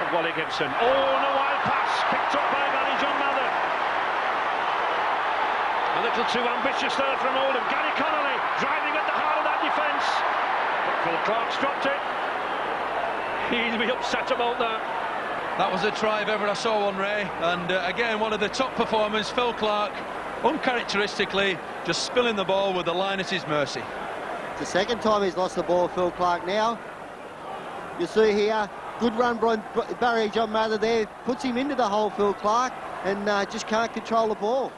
of Wally Gibson. Oh, and a wild pass picked up by Gary John Mather. A little too ambitious there from Oldham. Gary Connolly driving at the heart of that defence. But Phil Clark's dropped it. He'll be upset about that. That was a try if ever I saw one, Ray. And again, one of the top performers, Phil Clark, uncharacteristically just spilling the ball with the line at his mercy. It's the second time he's lost the ball, Phil Clark now. You see here, good run by Barry John Mather there, puts him into the hole, Phil Clark, and just can't control the ball.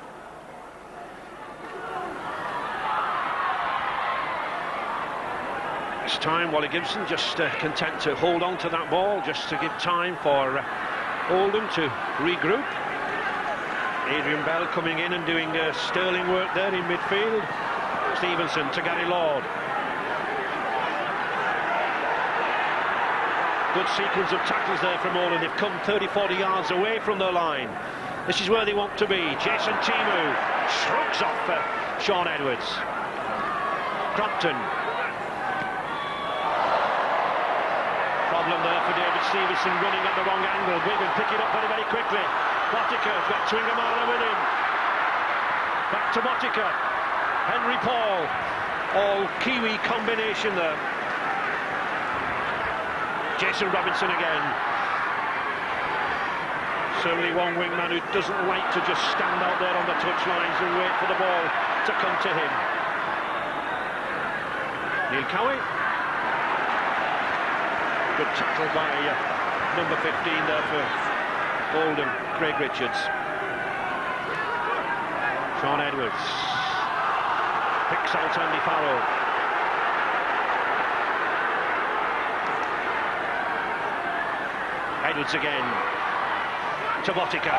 This time Wally Gibson just content to hold on to that ball, just to give time for Oldham to regroup. Adrian Bell coming in and doing sterling work there in midfield. Stevenson to Gary Lord. Good sequence of tackles there from Oldham. They've come 30-40 yards away from their line. This is where they want to be. Jason Timu shrugs off Sean Edwards. Crompton. Problem there for David Stevenson, running at the wrong angle. Wigan pick it up very, very quickly. Botica's got Tuingamala with him. Back to Botica. Henry Paul. All Kiwi combination there. Jason Robinson again. Certainly one wingman who doesn't like to just stand out there on the touchlines and wait for the ball to come to him. Neil Cowie. Good tackle by number 15 there for Oldham, Craig Richards. Sean Edwards picks out Andy Farrell. Edwards again to Botica.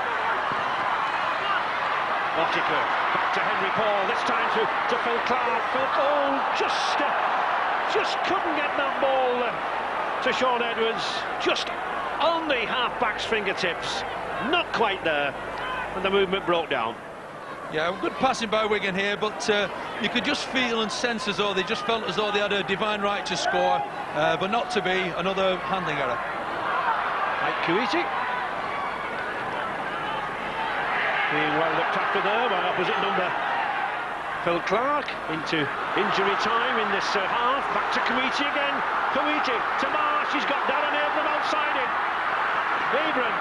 Botica back to Henry Paul, this time to Phil Clark. Phil Paul just couldn't get that ball to Sean Edwards, just on the half-back's fingertips, not quite there, and the movement broke down. Yeah, good passing by Wigan here, but you could just feel and sense as though they just felt as though they had a divine right to score, but not to be another handling error. Mike Kuiti being well looked after there by opposite number Phil Clark. Into injury time in this half. Back to Kuiti again. Kuiti to Marsh. He's got Darren Abram outside him. Abram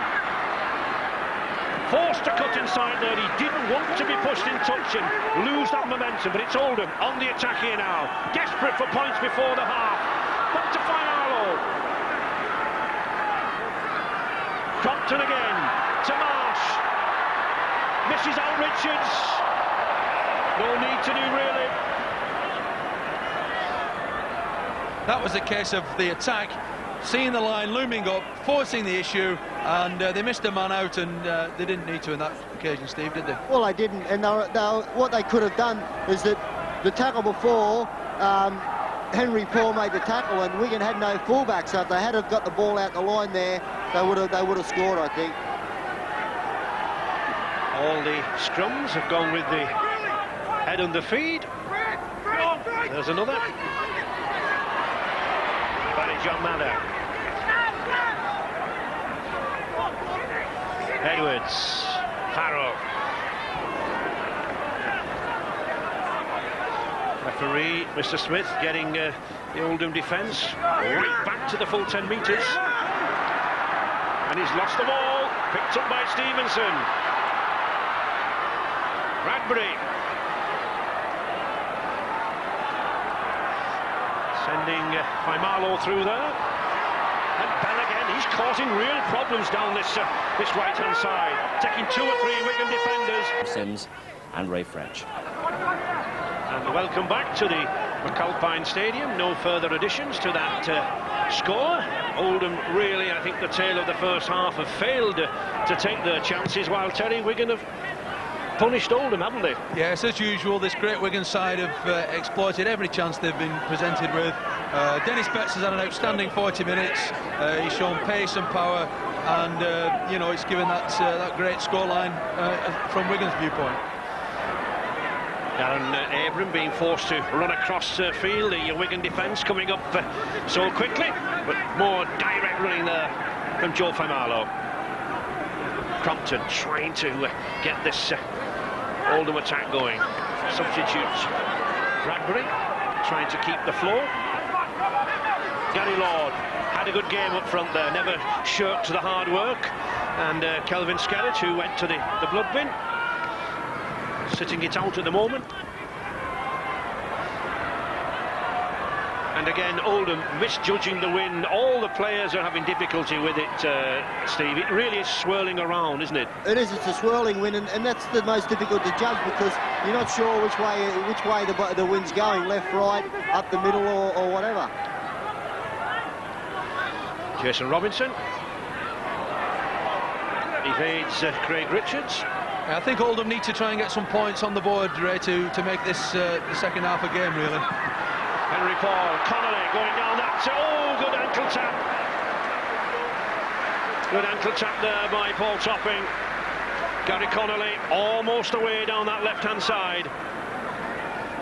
forced to cut inside there. He didn't want to be pushed in touch and lose that momentum, but it's Oldham on the attack here now. Desperate for points before the half. Back to Fialo. Crompton again to Marsh. Misses out Richards. No need to do really. That was a case of the attack, seeing the line looming up, forcing the issue, and they missed a man out, and they didn't need to in that occasion, Steve, did they? Well, they didn't, and what they could have done is that the tackle before, Henry Paul made the tackle, and Wigan had no fullback, so if they had have got the ball out the line there, they would have scored, I think. All the scrums have gone with the head on the feed. There's another. Barry John Manor. Edwards. Farrell. Referee, Mr. Smith, getting the Oldham defence right back to the full 10 metres. And he's lost the ball. Picked up by Stevenson. Bradbury. Sending Faimalo through there. And Bell again, he's causing real problems down this right-hand side. Taking 2 or 3 Wigan defenders. Sims and Ray French. And welcome back to the McAlpine Stadium. No further additions to that score. Oldham really, I think the tail of the first half have failed to take their chances, while Terry, Wigan have punished Oldham, haven't they? Yes, as usual, this great Wigan side have exploited every chance they've been presented with. Dennis Betts has had an outstanding 40 minutes. He's shown pace and power, and you know, it's given that great scoreline from Wigan's viewpoint. Darren Abram being forced to run across the field. The Wigan defence coming up so quickly, but more direct running there from Joe Faimalo. Crompton trying to get this Oldham attack going. Substitutes Bradbury, trying to keep the floor. Gary Lord had a good game up front there, never shirked the hard work. And Kelvin Skerritt, who went to the blood bin, sitting it out at the moment. And again, Oldham misjudging the wind. All the players are having difficulty with it, Steve. It really is swirling around, isn't it? It is. It's a swirling wind, and that's the most difficult to judge, because you're not sure which way the wind's going, left, right, up the middle, or whatever. Jason Robinson evades Craig Richards. I think Oldham need to try and get some points on the board, Ray, to make this the second half a game, really. Henry Paul, Connolly going down that. Oh, good ankle tap. Good ankle tap there by Paul Topping. Gary Connolly almost away down that left-hand side.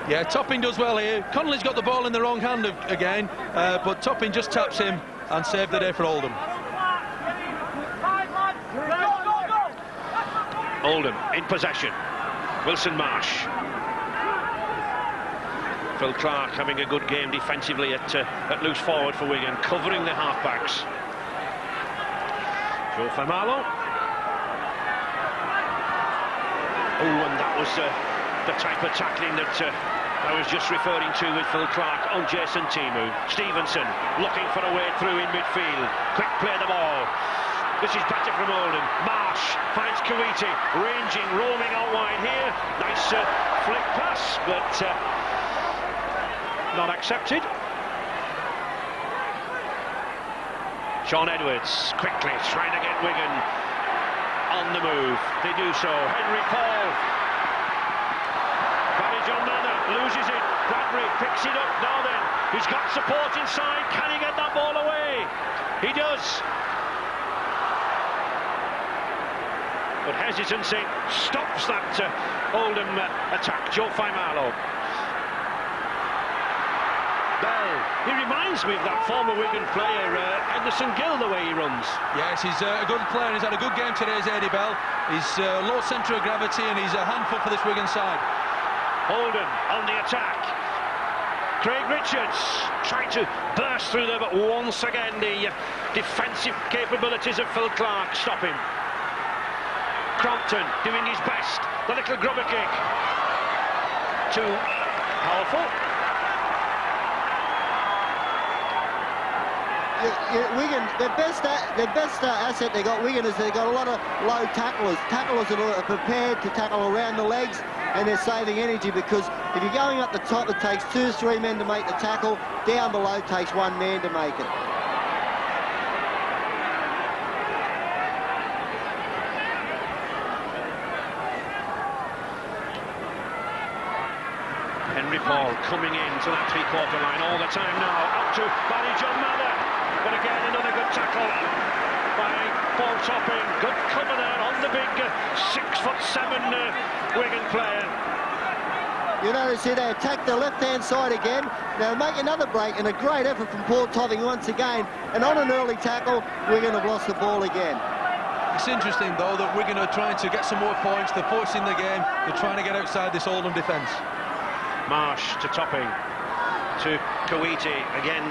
Yeah, Topping does well here. Connolly's got the ball in the wrong hand again, but Topping just taps him and saved the day for Oldham. Oldham in possession. Wilson Marsh. Phil Clark having a good game defensively at loose forward for Wigan, covering the halfbacks. Joe Faimalo. Oh, and that was the type of tackling that I was just referring to with Phil Clark on Jason Timu. Stevenson looking for a way through in midfield. Quick play the ball. This is better from Oldham. Marsh finds Kawiti, ranging, roaming out wide here. Nice flick pass, but not accepted. Sean Edwards quickly trying to get Wigan on the move. They do so. Henry Paul. Barry John Manor loses it. Bradbury picks it up. Now then, he's got support inside. Can he get that ball away? He does. But hesitancy stops that Oldham attack. Joe Faimalo. Bell, he reminds me of that former Wigan player, Henderson Gill, the way he runs. Yes, he's a good player. He's had a good game today, Eddie Bell. He's low centre of gravity, and he's a handful for this Wigan side. Oldham on the attack. Craig Richards trying to burst through there, but once again the defensive capabilities of Phil Clark stop him. Crompton doing his best. The little grubber kick. Too powerful. Wigan, their best asset they got, Wigan, is they got a lot of low tacklers. Tacklers that are prepared to tackle around the legs, and they're saving energy, because if you're going up the top, it takes 2 or 3 men to make the tackle. Down below, it takes 1 man to make it. Henry Paul coming in to that three-quarter line all the time now. Out to Barry John Mather. but again another good tackle by ball topping. Good cover there on the big 6'7" Wigan player. You notice here they attack the left-hand side again. They'll make another break, and a great effort from Paul Topping once again. And on an early tackle, Wigan have lost the ball again. It's interesting, though, that Wigan are trying to get some more points. They're forcing the game. They're trying to get outside this Oldham defence. Marsh to Topping, to Kawiti, again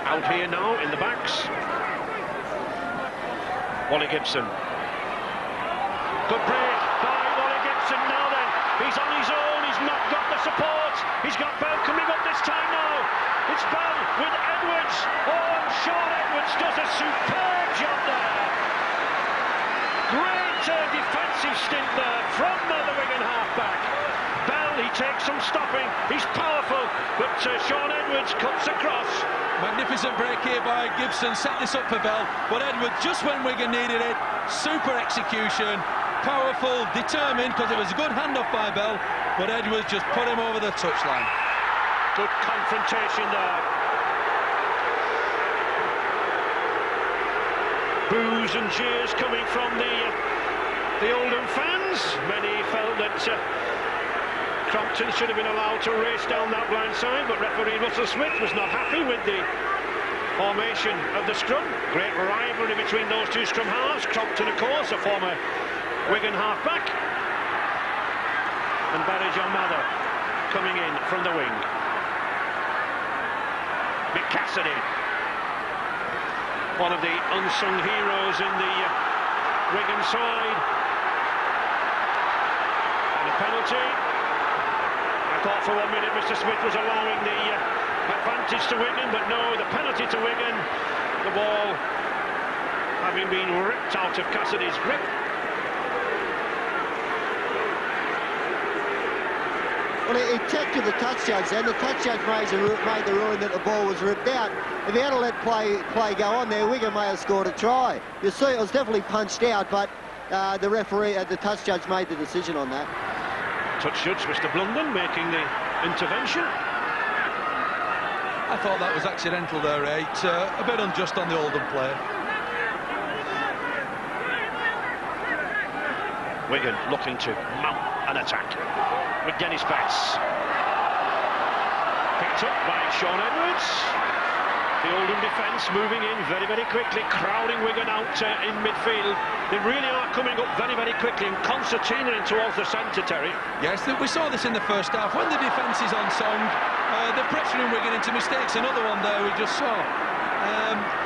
out here now in the backs. Wally Gibson. Good break by Wally Gibson. Now then, he's on his own, he's not got the support. He's got Bell coming up this time now. It's Bell with Edwards. Oh, and Sean Edwards does a superb job there. Great defensive stint there from the Wigan half-back. Bell, he takes some stopping, he's powerful, but Sean Edwards cuts across. Magnificent break here by Gibson, set this up for Bell, but Edwards, just when Wigan needed it, super execution, powerful, determined, because it was a good handoff by Bell, but Edwards just put him over the touchline. Good confrontation there. Boos and jeers coming from the Oldham fans. Many felt that Crompton should have been allowed to race down that blind side, but referee Russell Smith was not happy with the formation of the scrum. Great rivalry between those two scrum halves. Crompton, of course, a former Wigan half-back, and Barry John Mather coming in from the wing. Mick Cassidy, one of the unsung heroes in the Wigan side. And a penalty. I thought for 1 minute Mr. Smith was allowing the advantage to Wigan, but no, the penalty to Wigan. The ball having been ripped out of Cassidy's grip. Well, he checked to the touch judge, and the touch judge made the ruling that the ball was ripped out. If he had to let play go on there, Wigan may have scored a try. You see, it was definitely punched out, but the referee, the touch judge made the decision on that. Touch judge, Mr. Blunden, making the intervention. I thought that was accidental there, It's a bit unjust on the Oldham player. Wigan looking to mount an attack with Dennis Betts. Picked up by Sean Edwards. The Oldham defence moving in very, very quickly, crowding Wigan out in midfield. They really are coming up very, very quickly, and concertina in towards the centre, Terry. Yes, we saw this in the first half. When the defence is on song, they're pressuring Wigan into mistakes. Another one there we just saw.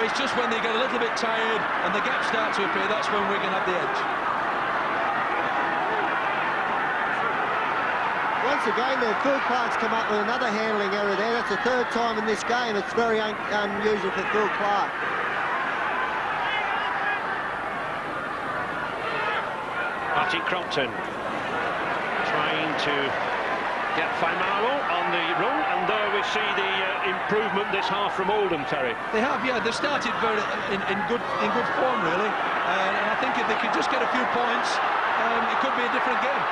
It's just when they get a little bit tired and the gaps start to appear, that's when Wigan have the edge. Once again, Phil Clark's come up with another handling error there. That's the third time in this game. It's very unusual for Phil Clark. Martin Crompton trying to get Faimaro on the run, and there we see the improvement this half from Oldham, Terry. They have, yeah. They started very in good form, really, and I think if they could just get a few points, it could be a different game.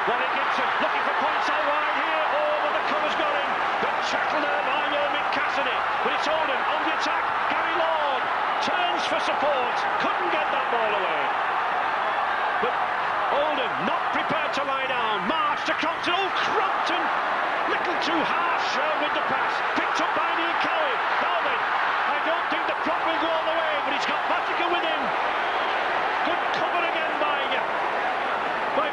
Wally Gibson looking for points out wide here. Oh, but the cover's got him. Good tackle there by Mick Cassidy. But it's Oldham on the attack. Gary Lord turns for support. Couldn't get that ball away. But Oldham not prepared to lie down. Marsh to Crompton. Oh, Crompton! Little too harsh with the pass. Picked up by Neil Cowie. Now then, I don't think the prop will go all the way, but he's got Batica with him. Good cover again by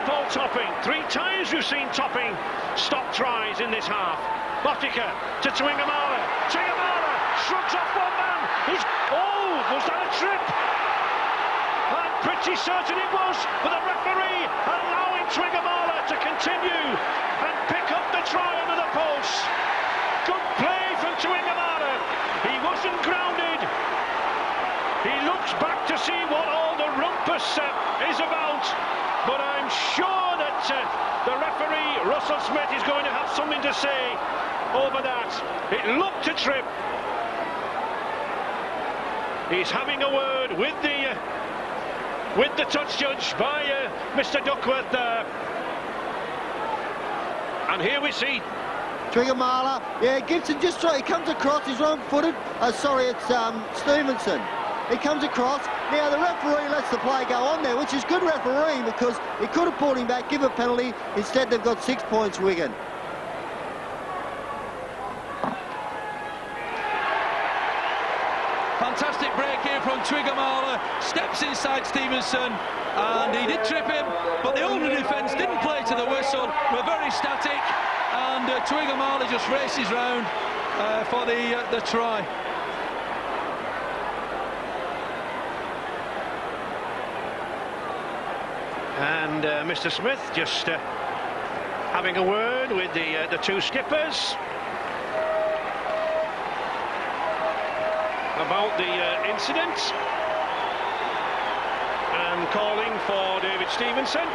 Paul Topping. 3 times we've seen Topping stop tries in this half. Batica to Twingamala. Twingamala shrugs off one man. Oh, was that a trip? I'm pretty certain it was, but the referee allowing Twingamala to continue and pick up the try under the post. Good play from Twingamala. He wasn't grounded. He looks back to see what all the rumpus is about, but I'm sure that the referee, Russell Smith, is going to have something to say over that. It looked a trip. He's having a word with the touch judge by Mr. Duckworth there. And here we see Twigamala, yeah, Gibson just he comes across, he's wrong-footed. Sorry, it's Stevenson. He comes across. Now the referee lets the play go on there, which is good refereeing because he could have pulled him back, give a penalty. Instead, they've got 6 points, Wigan. Fantastic break here from Twigamala. Steps inside Stevenson, and he did trip him, but the Oldham defence didn't play to the whistle. We're very static, and Twigamala just races round for the try. And Mr. Smith just having a word with the two skippers about the incident and calling for David Stevenson.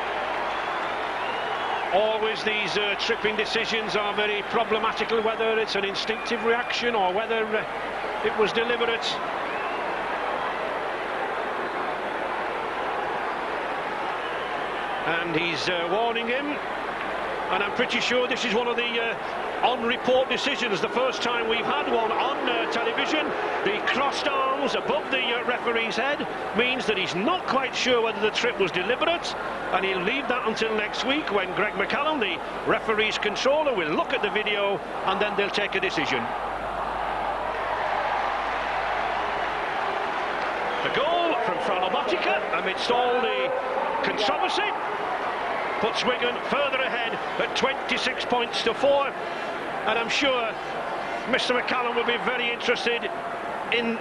Always these tripping decisions are very problematical, whether it's an instinctive reaction or whether it was deliberate. And he's warning him, and I'm pretty sure this is one of the on-report decisions, the first time we've had one on television. The crossed arms above the referee's head means that he's not quite sure whether the trip was deliberate, and he'll leave that until next week when Greg McCallum, the referee's controller, will look at the video and then they'll take a decision. The goal from Franobotica amidst all the controversy puts Wigan further ahead at 26 points to 4, and I'm sure Mr. McCallum will be very interested in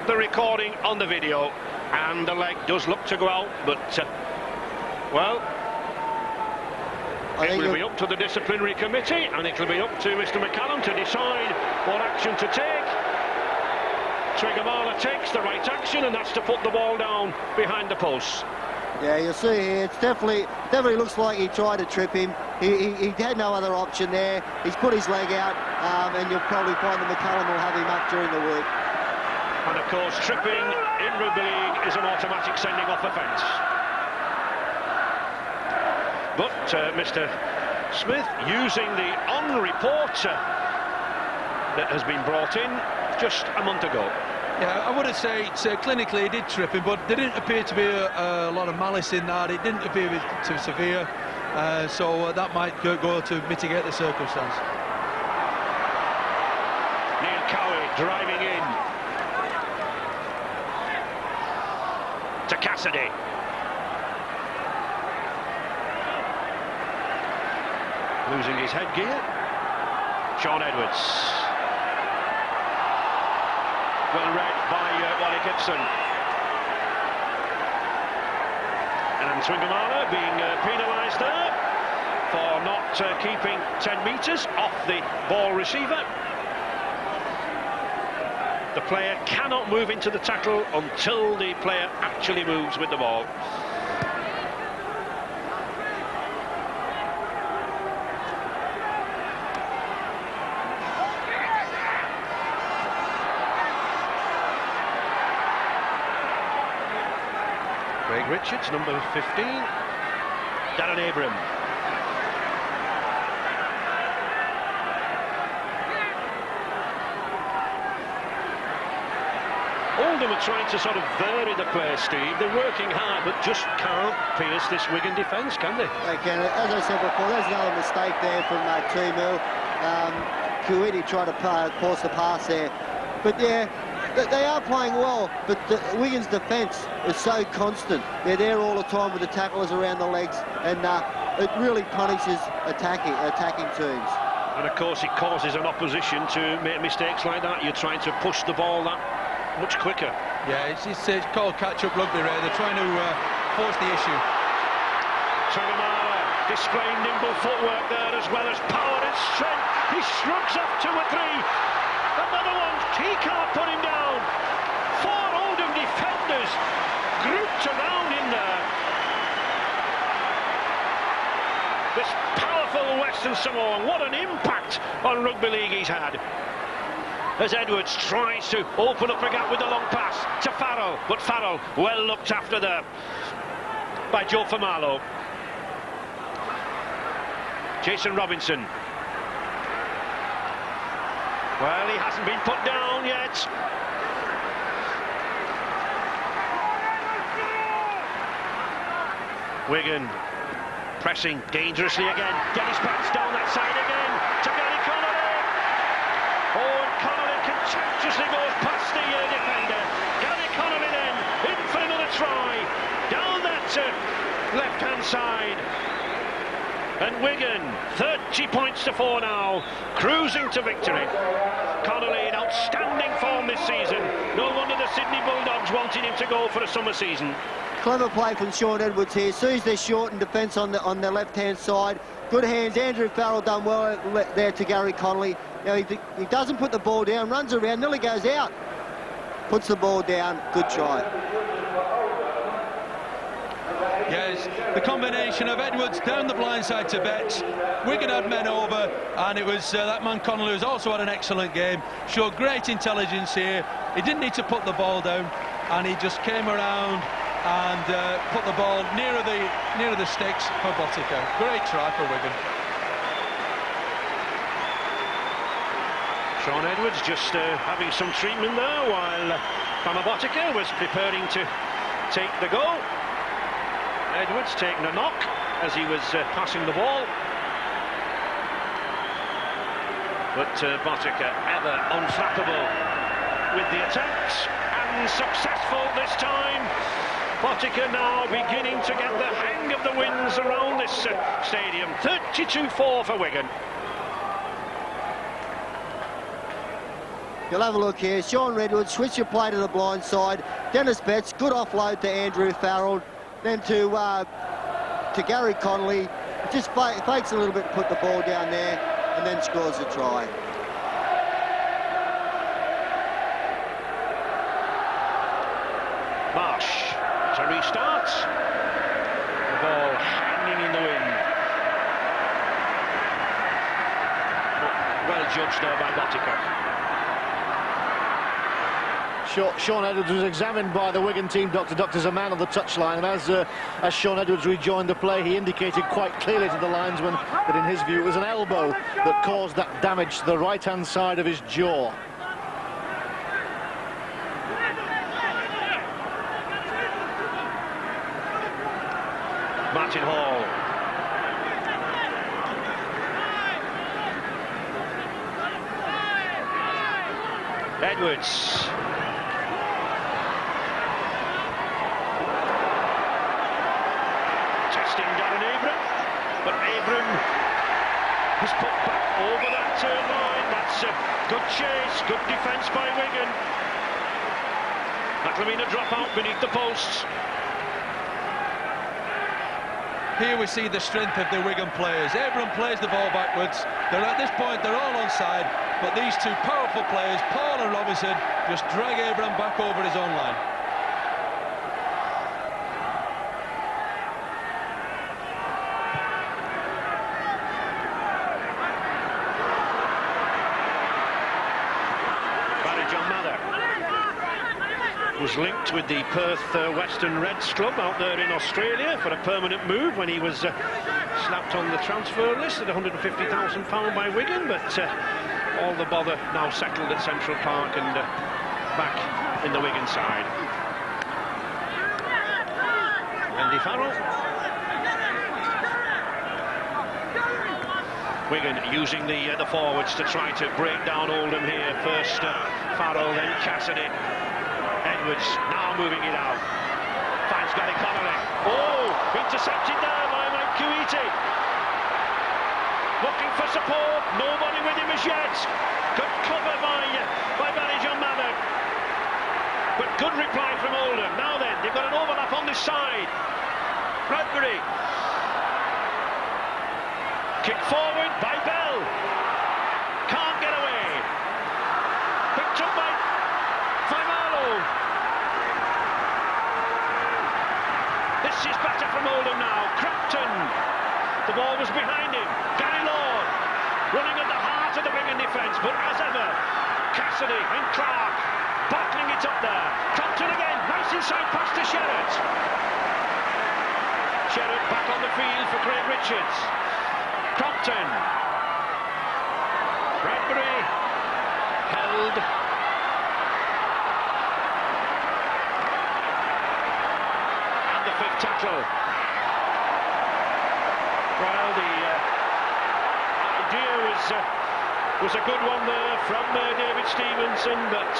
the recording on the video. And the leg does look to go out, but well, it will be up to the disciplinary committee, and it will be up to Mr. McCallum to decide what action to take. Twigamala takes the right action, and that's to put the ball down behind the posts. Yeah, you'll see here, it's definitely looks like he tried to trip him. He had no other option there. He's put his leg out, and you'll probably find that McCallum will have him up during the week. And of course, tripping in rugby league is an automatic sending off offence. But Mr. Smith using the on-report that has been brought in just a month ago. Yeah, I wouldn't say clinically he did trip him, but there didn't appear to be a lot of malice in that. It didn't appear too severe, so that might go to mitigate the circumstance. Neil Cowie driving in to Cassidy. Losing his headgear. Sean Edwards. Well read by Wally Gibson. And Twigamala being penalised there for not keeping 10 metres off the ball receiver. The player cannot move into the tackle until the player actually moves with the ball. Craig Richards, number 15. Darren Abram. Oldham are trying to sort of vary the play, Steve. They're working hard, but just can't pierce this Wigan defence, can they? They can. As I said before, there's another mistake there from Timu. Kuwiti tried to force the pass there. But yeah, they are playing well, but Wigan's defence is so constant. They're there all the time with the tacklers around the legs, and it really punishes attacking teams. And of course it causes an opposition to make mistakes like that. You're trying to push the ball that much quicker. Yeah, it's called catch-up rugby, Ray. They're trying to force the issue. Twigamala displaying nimble footwork there as well as power and strength. He shrugs off 2 or 3. Another one, he can't put him down. 4 Oldham defenders grouped around in there. This powerful Western Samoan, what an impact on rugby league he's had. As Edwards tries to open up a gap with the long pass to Farrell, but Farrell well looked after there by Joe Famalo. Jason Robinson. Well, he hasn't been put down yet. Wigan pressing dangerously again. Dennis Pence down that side again to Gary Connolly. Oh, and Connolly contemptuously goes past the defender. Gary Connolly then in for another try. Down that left-hand side. And Wigan, 30 points to 4 now, cruising to victory. Connolly in outstanding form this season. No wonder the Sydney Bulldogs wanted him to go for a summer season. Clever play from Sean Edwards here. Sees their short in defence on the left-hand side. Good hands. Andrew Farrell done well there to Gary Connolly. Now he doesn't put the ball down, runs around, nearly goes out. Puts the ball down. Good try. Yes, the combination of Edwards down the blind side to Betts. Wigan had men over, and it was that man Connolly who's also had an excellent game. Showed great intelligence here. He didn't need to put the ball down, and he just came around and put the ball nearer the sticks for Botica. Great try for Wigan. Sean Edwards just having some treatment there while Botica was preparing to take the goal. Edwards taking a knock as he was passing the ball. But Botica ever unflappable with the attempt, and successful this time. Botica now beginning to get the hang of the winds around this stadium. 32-4 for Wigan. You'll have a look here. Sean Edwards switch your play to the blind side. Dennis Betts, good offload to Andrew Farrell. Then to Gary Connolly. Just fakes a little bit, put the ball down there, and then scores a try. Marsh to restart. The ball hanging in the wind. Well judged there by Botica. Sean Edwards was examined by the Wigan team doctors, a man on the touchline, and as Sean Edwards rejoined the play, he indicated quite clearly to the linesman that in his view it was an elbow that caused that damage to the right-hand side of his jaw. Martin Hall. Edwards. But Abram has put back over that turn line. That's a good chase, good defence by Wigan. That'll mean a drop out beneath the posts. Here we see the strength of the Wigan players. Abram plays the ball backwards. At this point, they're all onside, but these two powerful players, Paul and Robinson, just drag Abram back over his own line. Was linked with the Perth Western Reds club out there in Australia for a permanent move when he was slapped on the transfer list at £150,000 by Wigan, but all the bother now settled at Central Park and back in the Wigan side. Andy Farrell. Wigan using the forwards to try to break down Oldham here. First Farrell, then Cassidy. Edwards now moving it out. Finds Gary Connolly. Oh, intercepted there by Mike Kuiti. Looking for support. Nobody with him as yet. Good cover by Barry John Maddock. But good reply from Oldham. Now then, they've got an overlap on this side. Bradbury. Kick forward by Bell. Can't get away. Picked up by Faimalo. This is better from Oldham now. Crampton. The ball was behind him. Gary Lord running at the heart of the Wigan defence, but as ever, Cassidy and Clark bottling it up there. Crampton again. Nice inside pass to Sherratt. Sherratt back on the field for Craig Richards. Crompton. Bradbury. held. And the fifth tackle. Well, the idea was a good one there from David Stevenson, but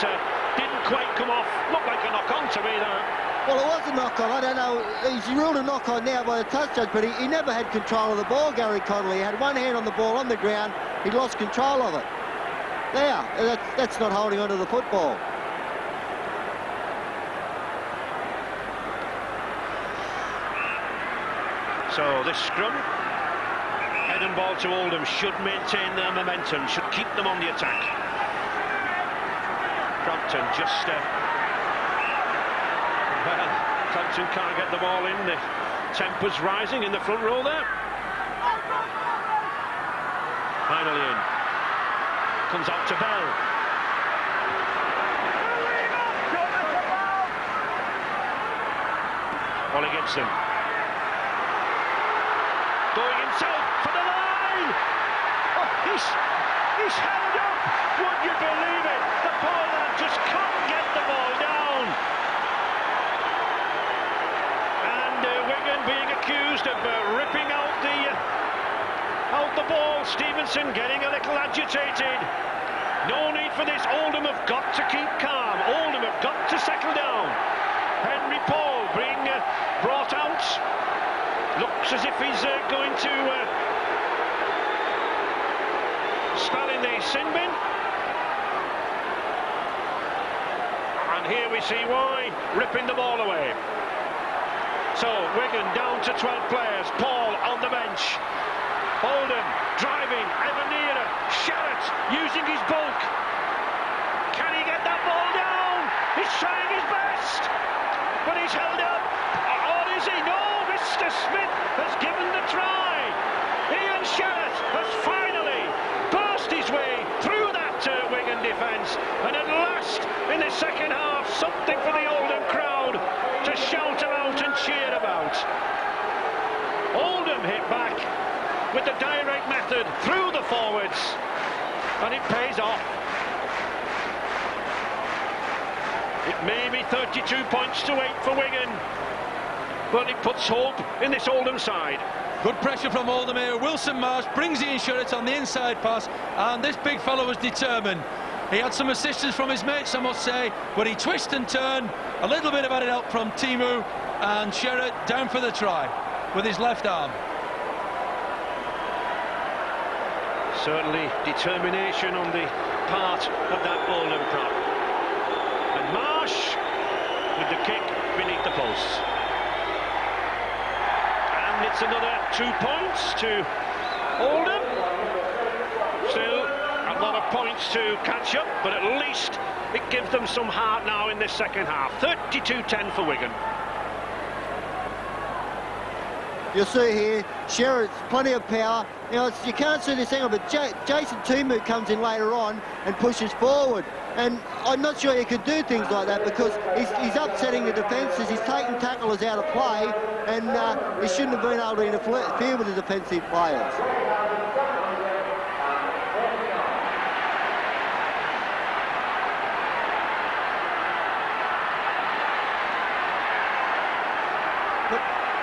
didn't quite come off. Looked like a knock-on to me, that. Well, it was a knock-on. I don't know. He's ruled a knock-on now by the touch judge, but he never had control of the ball, Gary Connolly. He had one hand on the ball on the ground. He lost control of it. There, that's not holding onto the football. So this scrum, head and ball to Oldham, should maintain their momentum, should keep them on the attack. Crompton just... well, Crompton can't get the ball in. The temper's rising in the front row there. Finally in. Comes out to Bell. Ollie Gibson. Going himself for the line! Oh, he's held up! Would you believe it? The poor lad just can't get the ball down. And Wigan being accused of ripping out the ball. Stevenson getting a little agitated. No need for this. Oldham have got to keep calm. Oldham have got to settle down. Henry Paul being brought out. Looks as if he's going to spell in the sin bin. And here we see why, ripping the ball away. So Wigan down to 12 players. Paul on the bench. Oldham driving ever nearer. Sherratt using his bulk. Can he get that ball down? He's trying his best, but he's held up. Or is he? No, Mr. Smith has given the try. Ian Sherratt has finally burst his way through that Wigan defence, and at last in the second half something for the Oldham crowd to shout about and cheer about. Oldham hit back with the direct method through the forwards, and it pays off. It may be 32 points to 8 for Wigan, but it puts hope in this Oldham side. Good pressure from Oldham here. Wilson Marsh brings Ian Sherratt on the inside pass, and this big fellow was determined. He had some assistance from his mates, I must say, but he twisted and turned. A little bit of added help from Timu, and Sherratt down for the try with his left arm. Certainly determination on the part of that Oldham prop. And Marsh with the kick beneath the posts. And it's another 2 points to Oldham. Still a lot of points to catch up, but at least it gives them some heart now in this second half. 32-10 for Wigan. You'll see here, Sherratt's plenty of power. You know, you can't see this angle, but Jason Timu comes in later on and pushes forward. And I'm not sure he could do things like that because he's upsetting the defences, he's taking tacklers out of play, and he shouldn't have been able to interfere with the defensive players.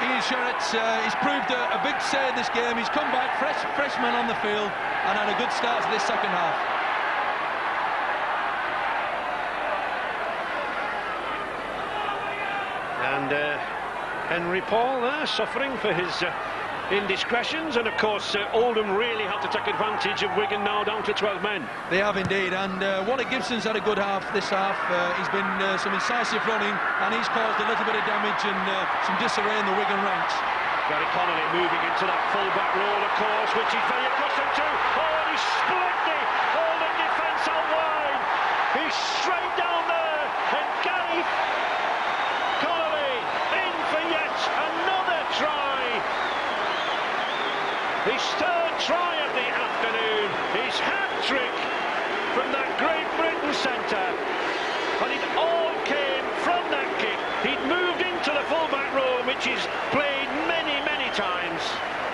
Ian Sherratt, he's proved a big say this game. He's come back, freshman on the field, and had a good start to this second half. And Henry Paul there suffering for his indiscretions, and of course Oldham really have to take advantage of Wigan now down to 12 men. They have indeed, and Wally Gibson's had a good half this half. He's been some incisive running, and he's caused a little bit of damage and some disarray in the Wigan ranks. Gary Connolly moving into that full-back role, of course, which he's very accustomed to. Oh, and he's split the Oldham defence out wide. He's straight down there, and Gary Connolly in for yet another try. His third try of the afternoon, his hat-trick from that Great Britain centre, and it all came from that kick. He'd moved into the full-back role, which he's played many times.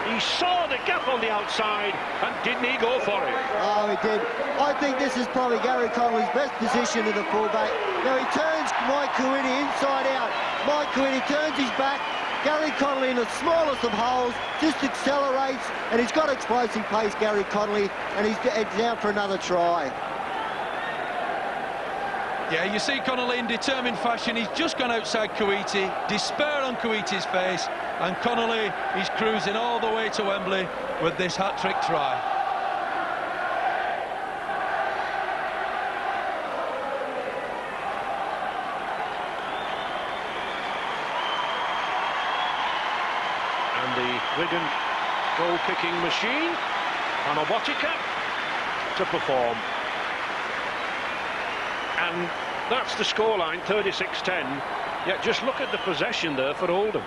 He saw the gap gap on the outside, and didn't he go for it? Oh, he did. I think this is probably Gary Connolly's best position in the fullback. Now he turns Mike Cooney inside out. Mike Cooney turns his back. Gary Connolly in the smallest of holes just accelerates, and he's got explosive pace, Gary Connolly, and he's down for another try. Yeah, you see Connolly in determined fashion. He's just gone outside Coiti. Despair on Coiti's face, and Connolly is cruising all the way to Wembley with this hat-trick try. And the Wigan goal-kicking machine, Botica, to perform. And that's the scoreline, 36-10. Yet just look at the possession there for Oldham.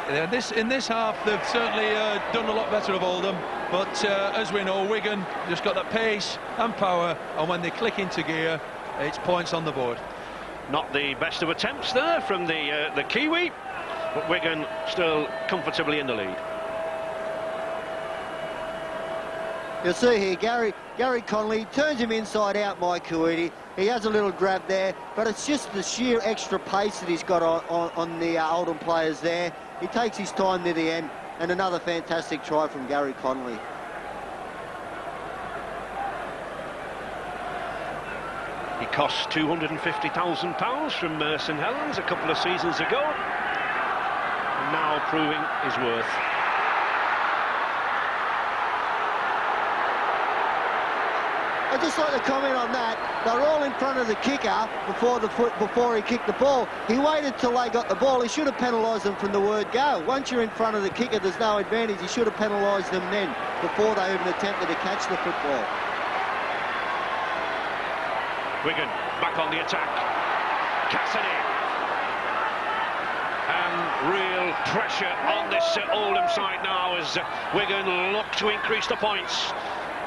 Yeah, in this half, they've certainly done a lot better of Oldham. But as we know, Wigan just got that pace and power, and when they click into gear, it's points on the board. Not the best of attempts there from the Kiwi, but Wigan still comfortably in the lead. You'll see here, Gary Connolly turns him inside out, Mike Coiti. He has a little grab there, but it's just the sheer extra pace that he's got on the Oldham players there. He takes his time near the end, and another fantastic try from Gary Connolly. He cost £250,000 from St Helens a couple of seasons ago, and now proving his worth. I'd just like to comment on that. They're all in front of the kicker before he kicked the ball. He waited till they got the ball. He should have penalised them from the word go. Once you're in front of the kicker, there's no advantage. He should have penalised them then, before they even attempted to catch the football. Wigan back on the attack. Cassidy. And real pressure on this Oldham side now as Wigan look to increase the points.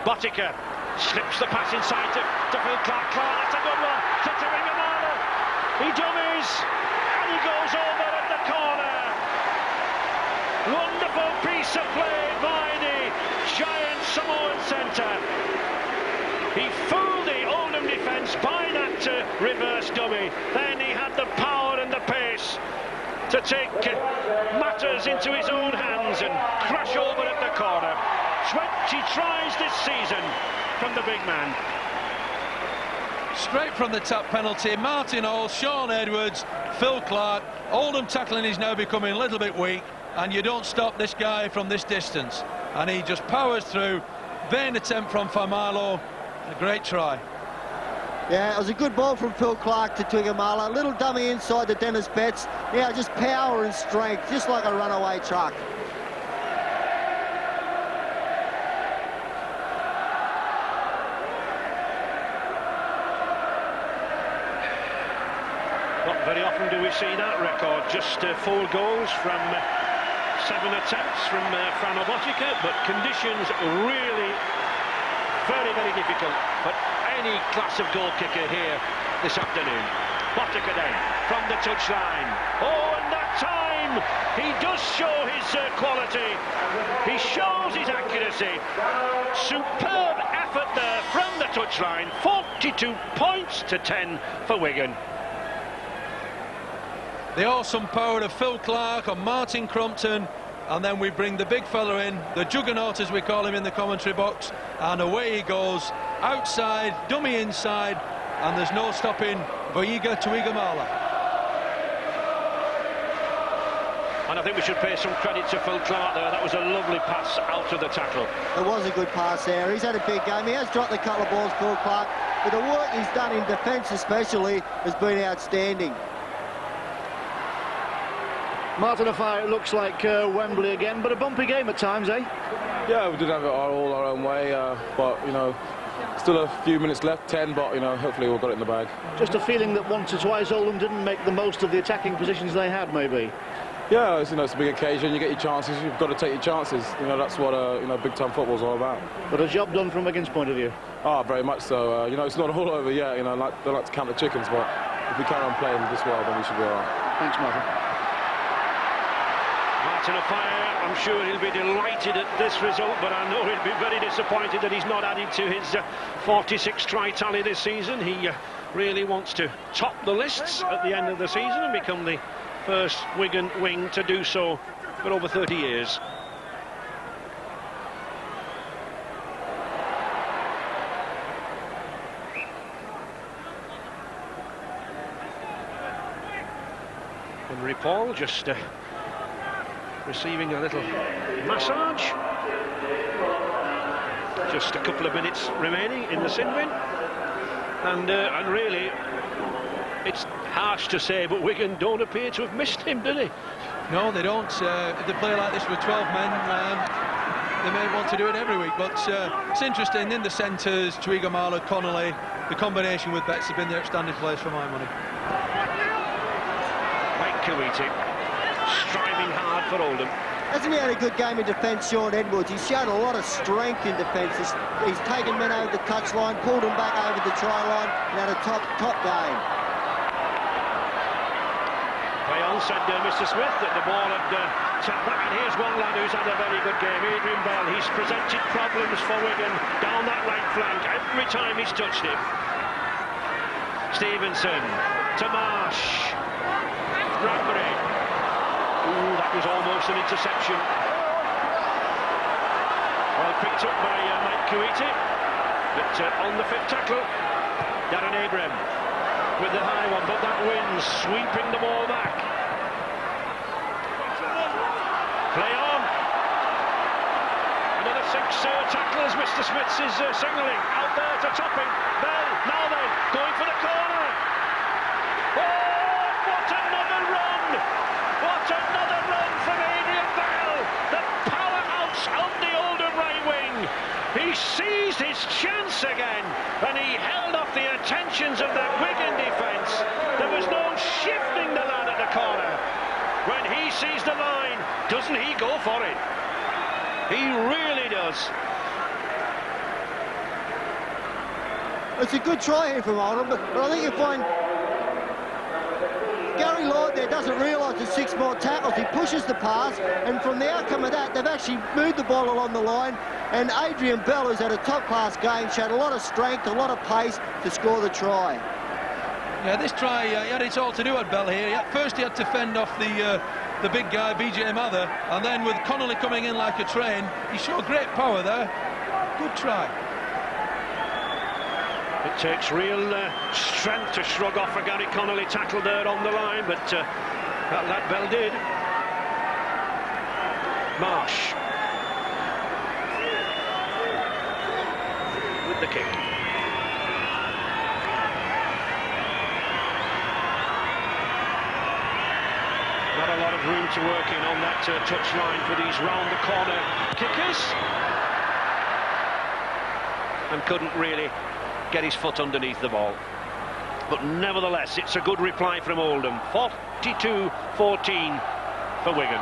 Botica slips the pass inside to Phil Clark. That's a good one to Wigan. He dummies and he goes over at the corner. Wonderful piece of play by the giant Samoan centre. He fooled the Oldham defence by that reverse dummy. Then he had the power and the pace to take matters into his own hands and crash over at the corner. 20 tries this season from the big man. Straight from the tap penalty, Martin Hall, Sean Edwards, Phil Clark. Oldham tackling is now becoming a little bit weak, and you don't stop this guy from this distance. And he just powers through. Vain attempt from Famalo. A great try. Yeah, it was a good ball from Phil Clark to Tuigamala. Little dummy inside to Dennis Betts. Yeah, just power and strength, just like a runaway truck. Not very often do we see that record. Just 4 goals from 7 attempts from Fran Botica, but conditions really very, very difficult. But any class of goal kicker here this afternoon. Botica then from the touchline. Oh, and that time he does show his quality. He shows his accuracy. Superb effort there from the touchline. 42 points to 10 for Wigan. The awesome power of Phil Clark on Martin Crompton, and then we bring the big fella in, the juggernaut as we call him in the commentary box, and away he goes, outside, dummy inside, and there's no stopping Voyiga Tuigamala. And I think we should pay some credit to Phil Clark there. That was a lovely pass out of the tackle. It was a good pass there. He's had a big game. He has dropped a couple of balls, Phil Clark, but the work he's done in defence especially has been outstanding. Martin, it looks like Wembley again, but a bumpy game at times, eh? Yeah, we did have it all our own way, but, you know, still a few minutes left, 10, but, you know, hopefully we've got it in the bag. Just a feeling that once or twice Oldham didn't make the most of the attacking positions they had, maybe? Yeah, it's, you know, it's a big occasion, you get your chances, you've got to take your chances. You know, that's what, you know, big-time football's all about. But a job done from Wigan's point of view? Oh, very much so. You know, it's not all over yet, you know, they like to count the chickens, but if we carry on playing this well, then we should be all right. Thanks, Martin. Martin Offiah, I'm sure he'll be delighted at this result, but I know he'll be very disappointed that he's not added to his 46 try tally this season. He really wants to top the lists at the end of the season and become the first Wigan wing to do so for over 30 years. Henry Paul just receiving a little massage. Just a couple of minutes remaining in the sin bin, and really, it's harsh to say, but Wigan don't appear to have missed him, do they? No, they don't. If they play like this with 12 men, they may want to do it every week. But it's interesting, in the centres, Twiga, Marlow, Connolly, the combination with Betts have been the outstanding players for my money. Mike Kuwaiti, striving hard for Oldham. Hasn't he had a good game in defence, Sean Edwards? He's shown a lot of strength in defence. He's taken men over the touchline, pulled them back over the try line, and had a top game. Play on, said Mr. Smith, that the ball had tapped back, and here's one lad who's had a very good game, Adrian Bell. He's presented problems for Wigan down that right flank every time he's touched it. Stevenson to Marsh. Bradbury. Ooh, that was almost an interception. Well picked up by Mike Kuwaiti, but on the fit tackle, Darren Abraham with the high one, but that wins, sweeping the ball back. Play on. Another 6 tackles, Mr. Smiths is signalling. Out there to Topping. Bell, now then, going for the corner. Oh, what another run! What another run from Adrian Bell! The powerhouse on the Oldham right wing. He seized his chance again, and he held off the attentions of that Wigan defence. There was no shifting the lad at the corner. When he sees the line, doesn't he go for it? He really does. It's a good try here from Oldham, but I think you find Gary Lloyd there doesn't realise there's 6 more tackles. He pushes the pass, and from the outcome of that, they've actually moved the ball along the line, and Adrian Bell, who's had a top-class game, showed a lot of strength, a lot of pace to score the try. Yeah, this try, he had it all to do at Bell here. First he had to fend off the big guy, BJ Mather, and then with Connolly coming in like a train, he showed great power there. Good try. It takes real strength to shrug off a Gary Connolly tackle there on the line, but that lad Bell did. Marsh with the kick. Not a lot of room to work in on that touchline for these round-the-corner kickers. And couldn't really get his foot underneath the ball. But nevertheless, it's a good reply from Oldham. 42-14 for Wigan.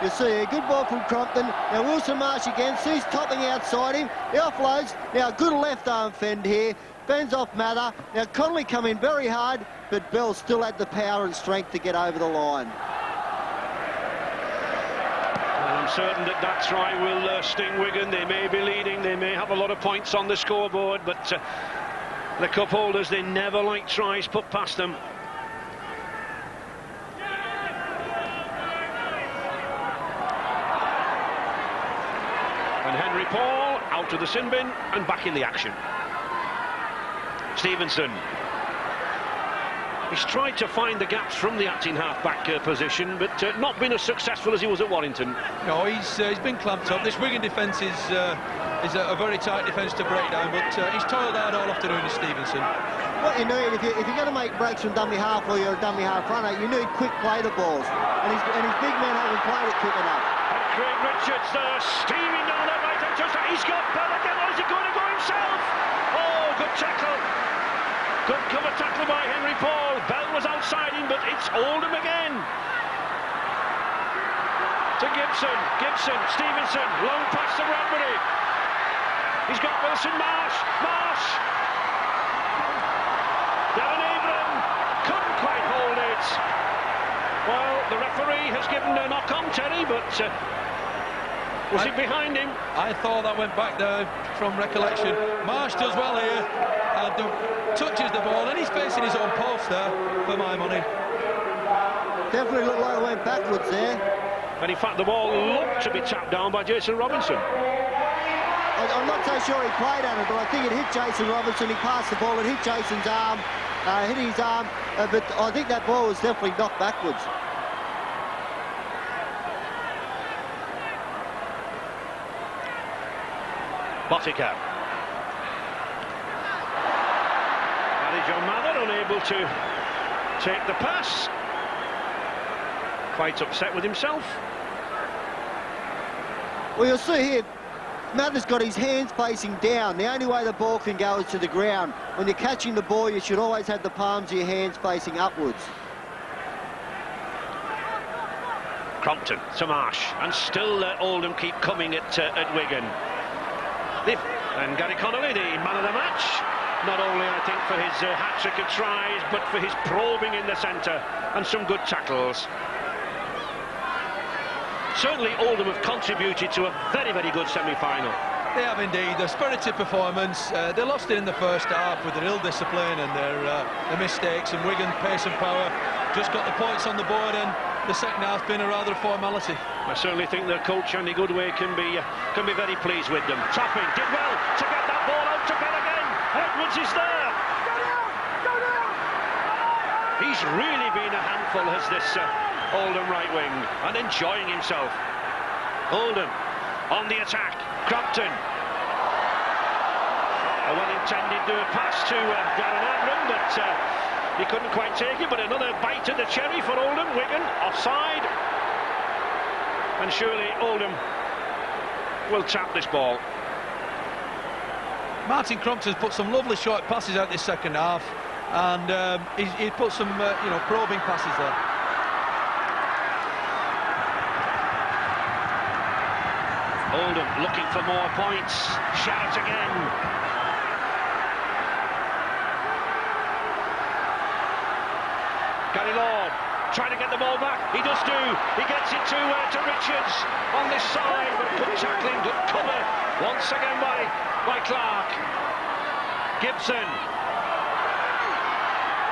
You see a good ball from Crompton. Now Wilson Marsh again, sees Topping outside him. He offloads. Now good left arm fend here. Fends off Mather. Now Connolly come in very hard, but Bell still had the power and strength to get over the line. Well, I'm certain that try will sting Wigan. They may be leading, they may have a lot of points on the scoreboard, but the cup holders, they never like tries put past them. And Henry Paul out of the sin bin and back in the action. Stevenson. He's tried to find the gaps from the acting half-back position, but not been as successful as he was at Warrington. No, he's been clamped up. This Wigan defence is a very tight defence to break down, but he's toiled hard all afternoon, is Stevenson. What you need, if you're going to make breaks from dummy half or you're a dummy half runner, you need quick play the balls. And his big men haven't played it quick enough. And Craig Richards steaming down that right hand touchline. He's got Bell again, or is he going to go himself? Oh, good tackle. Good cover tackle by Henry Paul. Bell was outside him, but it's Oldham again. To Gibson, Stevenson, long pass to Bradbury. He's got Wilson Marsh. Darren Abraham couldn't quite hold it. Well, the referee has given a knock on Terry, but was it behind him? I thought that went back there from recollection. Marsh does well here, touches the ball, and he's facing his own post there, for my money. Definitely looked like it went backwards there. And in fact, the ball looked to be tapped down by Jason Robinson. I'm not so sure he played at it, but I think it hit Jason Robinson. He passed the ball, it hit Jason's arm, hit his arm, but I think that ball was definitely knocked backwards. Bottica. That is John Mather, unable to take the pass. Quite upset with himself. Well, you'll see here, Mather's got his hands facing down. The only way the ball can go is to the ground. When you're catching the ball, you should always have the palms of your hands facing upwards. Crompton to Marsh, and still Oldham keep coming at Wigan. And Gary Connolly, the man of the match, not only I think for his hat-trick of tries, but for his probing in the centre and some good tackles. Certainly Oldham have contributed to a very, very good semi-final. They have indeed. A spirited performance. They lost it in the first half with their ill discipline and their mistakes, and Wigan, pace and power, just got the points on the board, and the second half's been a rather formality. I certainly think their coach Andy Goodway can be very pleased with them. Trapping did well to get that ball out to Ben again. Edwards is there. He's really been a handful, has this Oldham right wing, and enjoying himself. Oldham on the attack. Crompton. A well-intended pass to Darren Abram, but he couldn't quite take it. But another bite of the cherry for Oldham. Wigan offside, and surely Oldham will tap this ball. Martin Crompton's put some lovely short passes out this second half, and he put some probing passes there. Oldham looking for more points. Shout again. Gary Lord trying to get the ball back. He does do. He gets it to Richards on this side, but good tackling, good cover once again by Clark. Gibson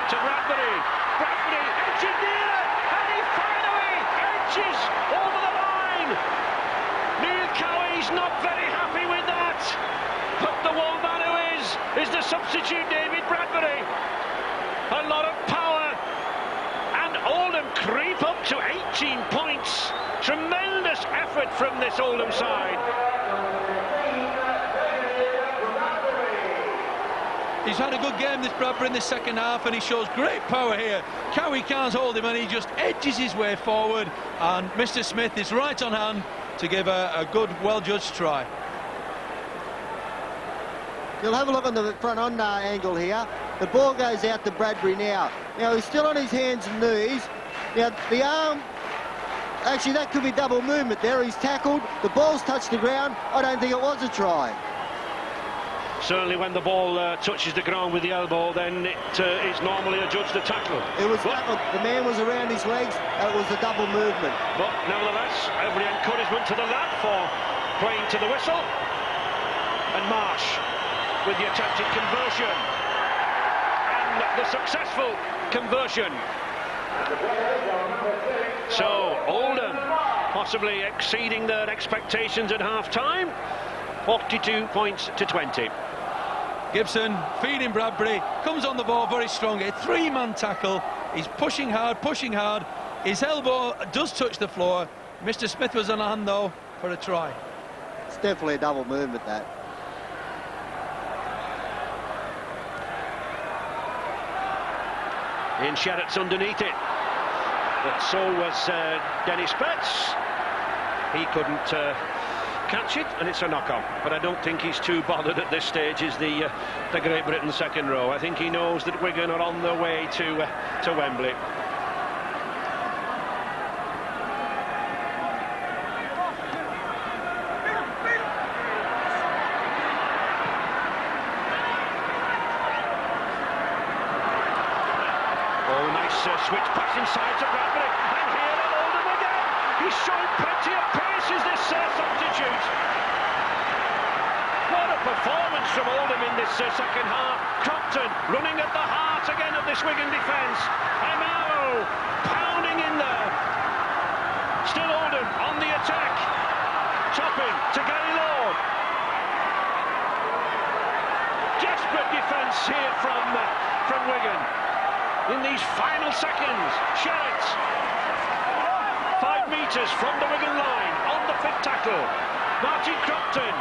to Bradbury. Bradbury edging near, and he finally edges over the line. Neil Cowie's not very happy with that, but the one man who is the substitute, David Bradbury. A lot of power, and Oldham creep up to 18 points. Tremendous effort from this Oldham side. He's had a good game, this Bradbury, in the second half, and he shows great power here. Cowie can't hold him, and he just edges his way forward, and Mr. Smith is right on hand to give a good, well-judged try. You'll have a look on the front on angle here. The ball goes out to Bradbury now. Now, he's still on his hands and knees. Now, the arm, actually, that could be double movement there. He's tackled, the ball's touched the ground. I don't think it was a try. Certainly when the ball touches the ground with the elbow, then it is normally adjudged a tackle. It was tackled. The man was around his legs. It was a double movement. But nevertheless, every encouragement to the lad for playing to the whistle. And Marsh with the attempted conversion. And the successful conversion. So Oldham possibly exceeding their expectations at half-time. 42 points to 20. Gibson feeding Bradbury, comes on the ball very strongly. A three-man tackle. He's pushing hard. His elbow does touch the floor. Mr. Smith was on hand though for a try. It's definitely a double movement, that. Ian Sherratt's underneath it, but so was Dennis Betts. He couldn't catch it, and it's a knock-on. But I don't think he's too bothered at this stage, is the Great Britain second row. I think he knows that Wigan are on their way to Wembley. Switch pass inside to Bradbury, and He's showing plenty of pace, is this substitute. What a performance from Oldham in this second half. Crompton running at the heart again of this Wigan defence. Amaro pounding in there. Still Oldham on the attack. Topping to Gary Lord. Desperate defence here from Wigan. In these final seconds, Sherratt 5 metres from the Wigan line on the fit tackle. Martin Crompton.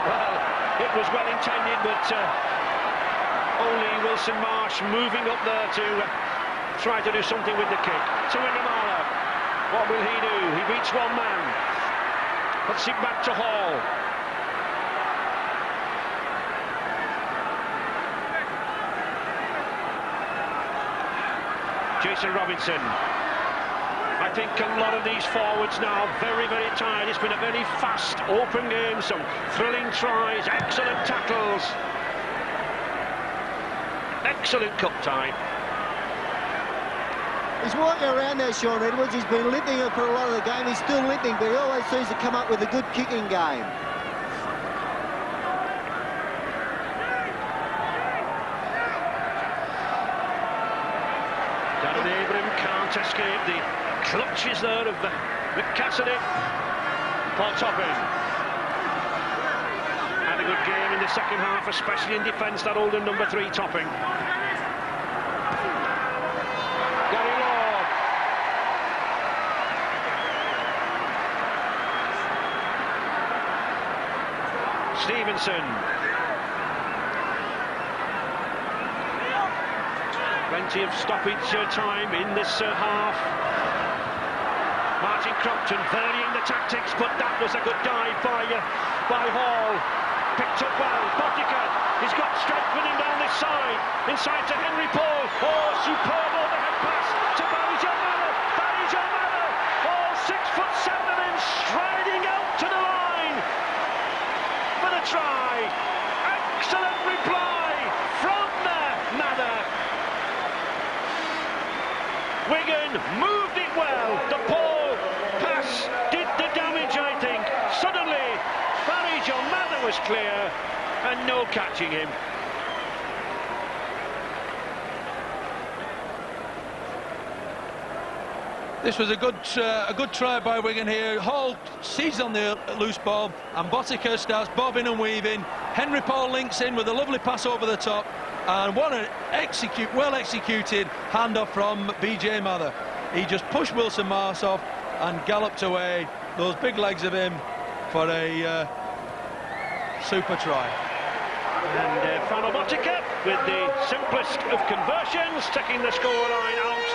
Well, it was well intended, but only Wilson Marsh moving up there to try to do something with the kick. To Wingamala. What will he do? He beats one man. Puts it back to Hall. Jason Robinson. I think a lot of these forwards now very, very tired. It's been a very fast, open game, some thrilling tries, excellent tackles. Excellent cup tie. He's walking around there, Sean Edwards. He's been limping for a lot of the game. He's still limping, but he always seems to come up with a good kicking game. Darren Abram can't escape the clutches there of Cassidy. Paul Topping. Had a good game in the second half, especially in defence, that Oldham number 3 Topping. Gary Lord. Stevenson. Plenty of stoppage time in this half. Martin Crompton varying the tactics, but that was a good dive by Hall. Picked up well. Botica, he's got strength with him down this side. Inside to Henry Paul. Oh, superb overhead pass to Barry John Manor. Barry John Manor. Oh, 6'7" and striding out to the line for the try. Excellent reply from Mather. Wigan moved it well. The Paul pass did the damage, I think. Suddenly, Barry John Mather was clear and no catching him. This was a good try by Wigan here. Hall seized on the loose ball, and Botica starts bobbing and weaving. Henry Paul links in with a lovely pass over the top, and what an well-executed handoff from BJ Mather. He just pushed Wilson Marsh off and galloped away. Those big legs of him for a super try. And Fano Botica with the simplest of conversions, taking the scoreline out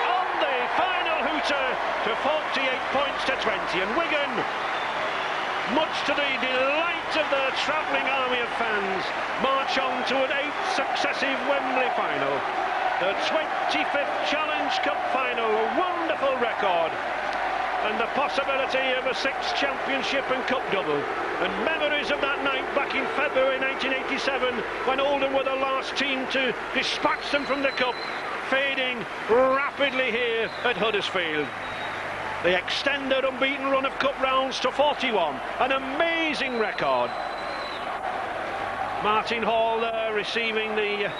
on the final hooter to 48 points to 20. And Wigan, much to the delight of the travelling army of fans, march on to an 8th successive Wembley final. The 25th Challenge Cup final, a wonderful record. And the possibility of a 6th championship and cup double. And memories of that night back in February 1987, when Oldham were the last team to dispatch them from the cup, fading rapidly here at Huddersfield. They extended unbeaten run of cup rounds to 41, an amazing record. Martin Hall there receiving the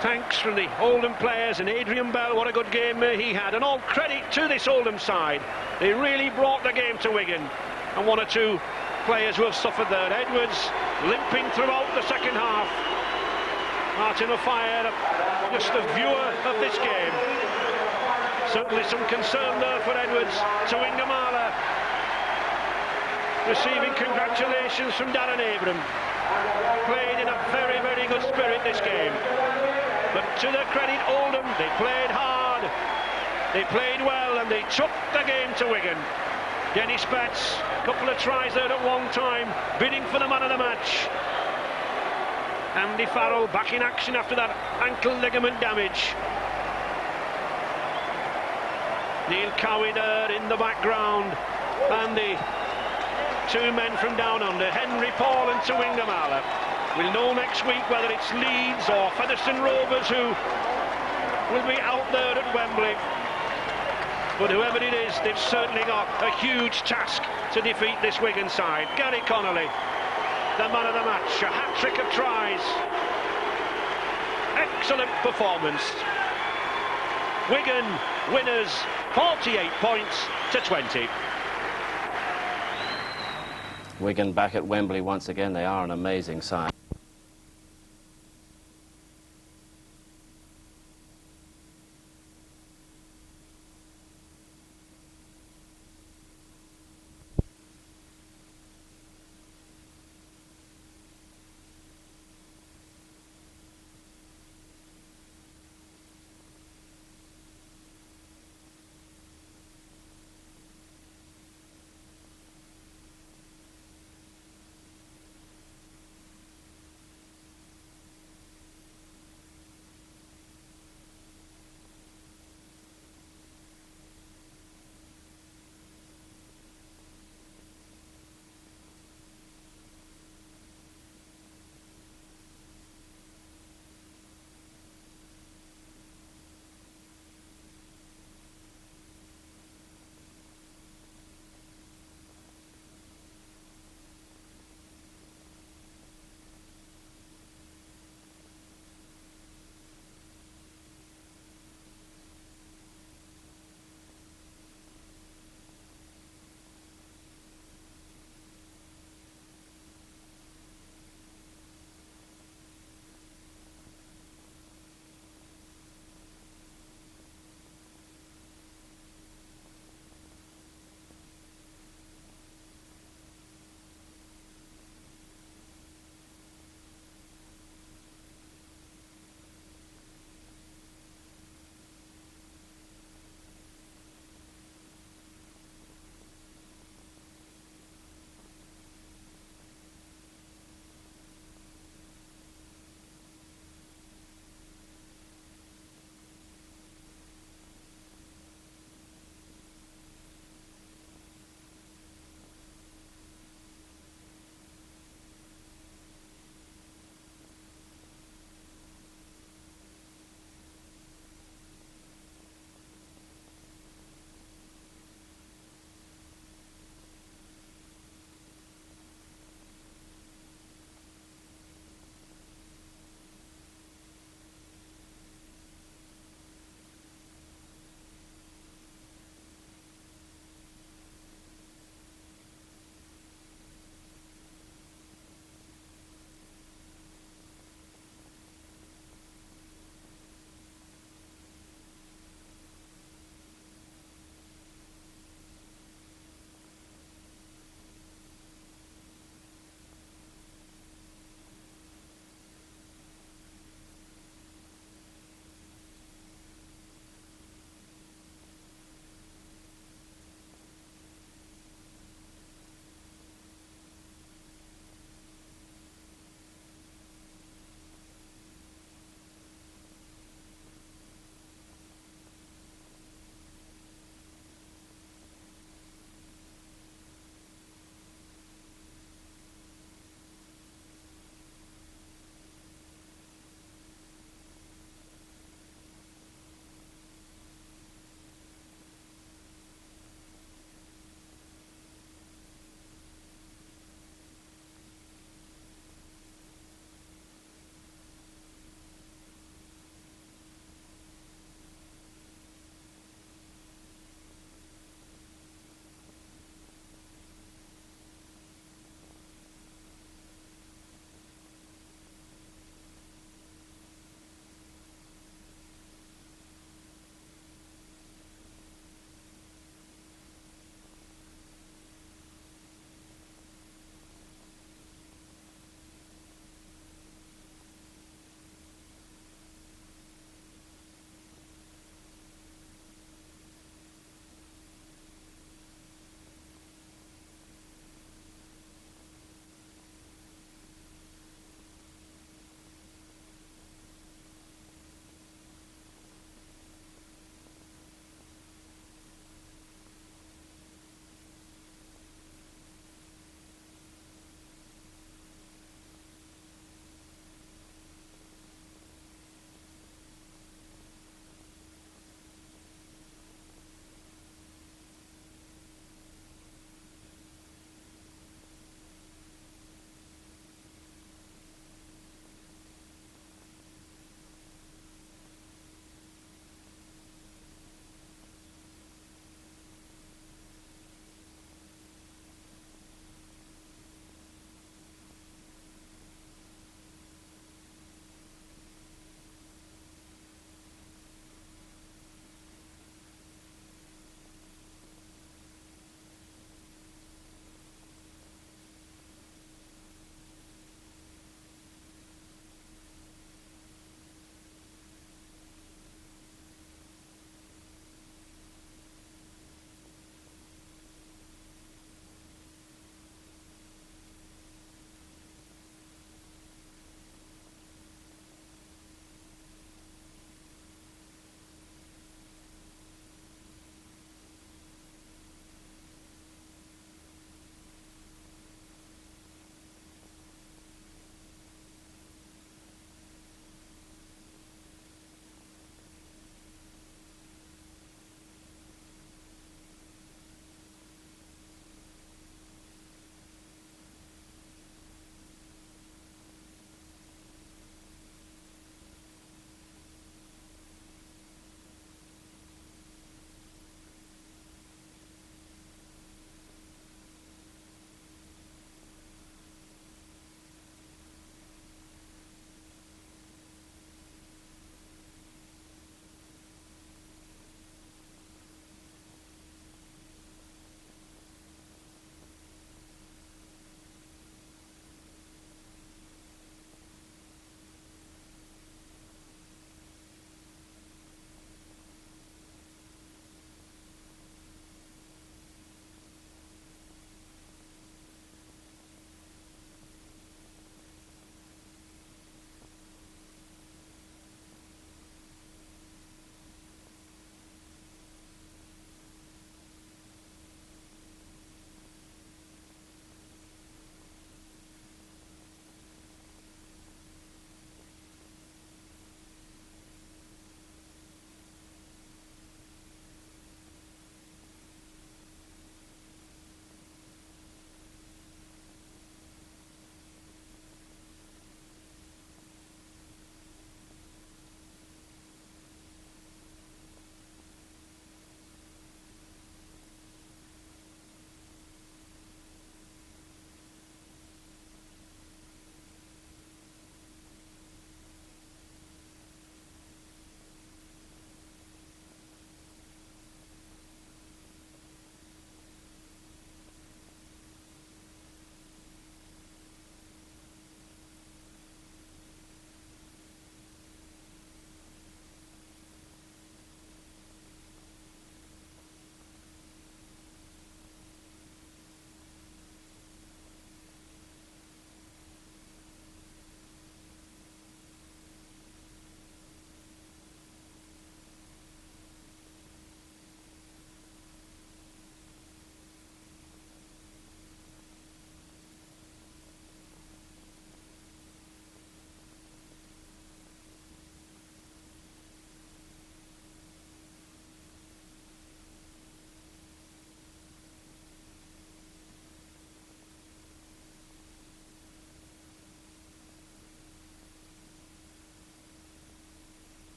thanks from the Oldham players, and Adrian Bell, what a good game he had, and all credit to this Oldham side. They really brought the game to Wigan, and 1 or 2 players who have suffered there. Edwards limping throughout the second half. Martin O'Fire, just the viewer of this game. Certainly some concern there for Edwards. To Wingamala, receiving congratulations from Darren Abram. Played in a very, very good spirit this game. But to their credit, Oldham, they played hard, they played well, and they took the game to Wigan. Dennis Betts, a couple of tries there at one time, bidding for the man of the match. Andy Farrell back in action after that ankle ligament damage. Neil Cowie there in the background, and the 2 men from down under, Henry Paul and Wingamala. We'll know next week whether it's Leeds or Featherstone Rovers who will be out there at Wembley. But whoever it is, they've certainly got a huge task to defeat this Wigan side. Gary Connolly, the man of the match, a hat-trick of tries. Excellent performance. Wigan winners 48 points to 20. Wigan back at Wembley once again. They are an amazing side.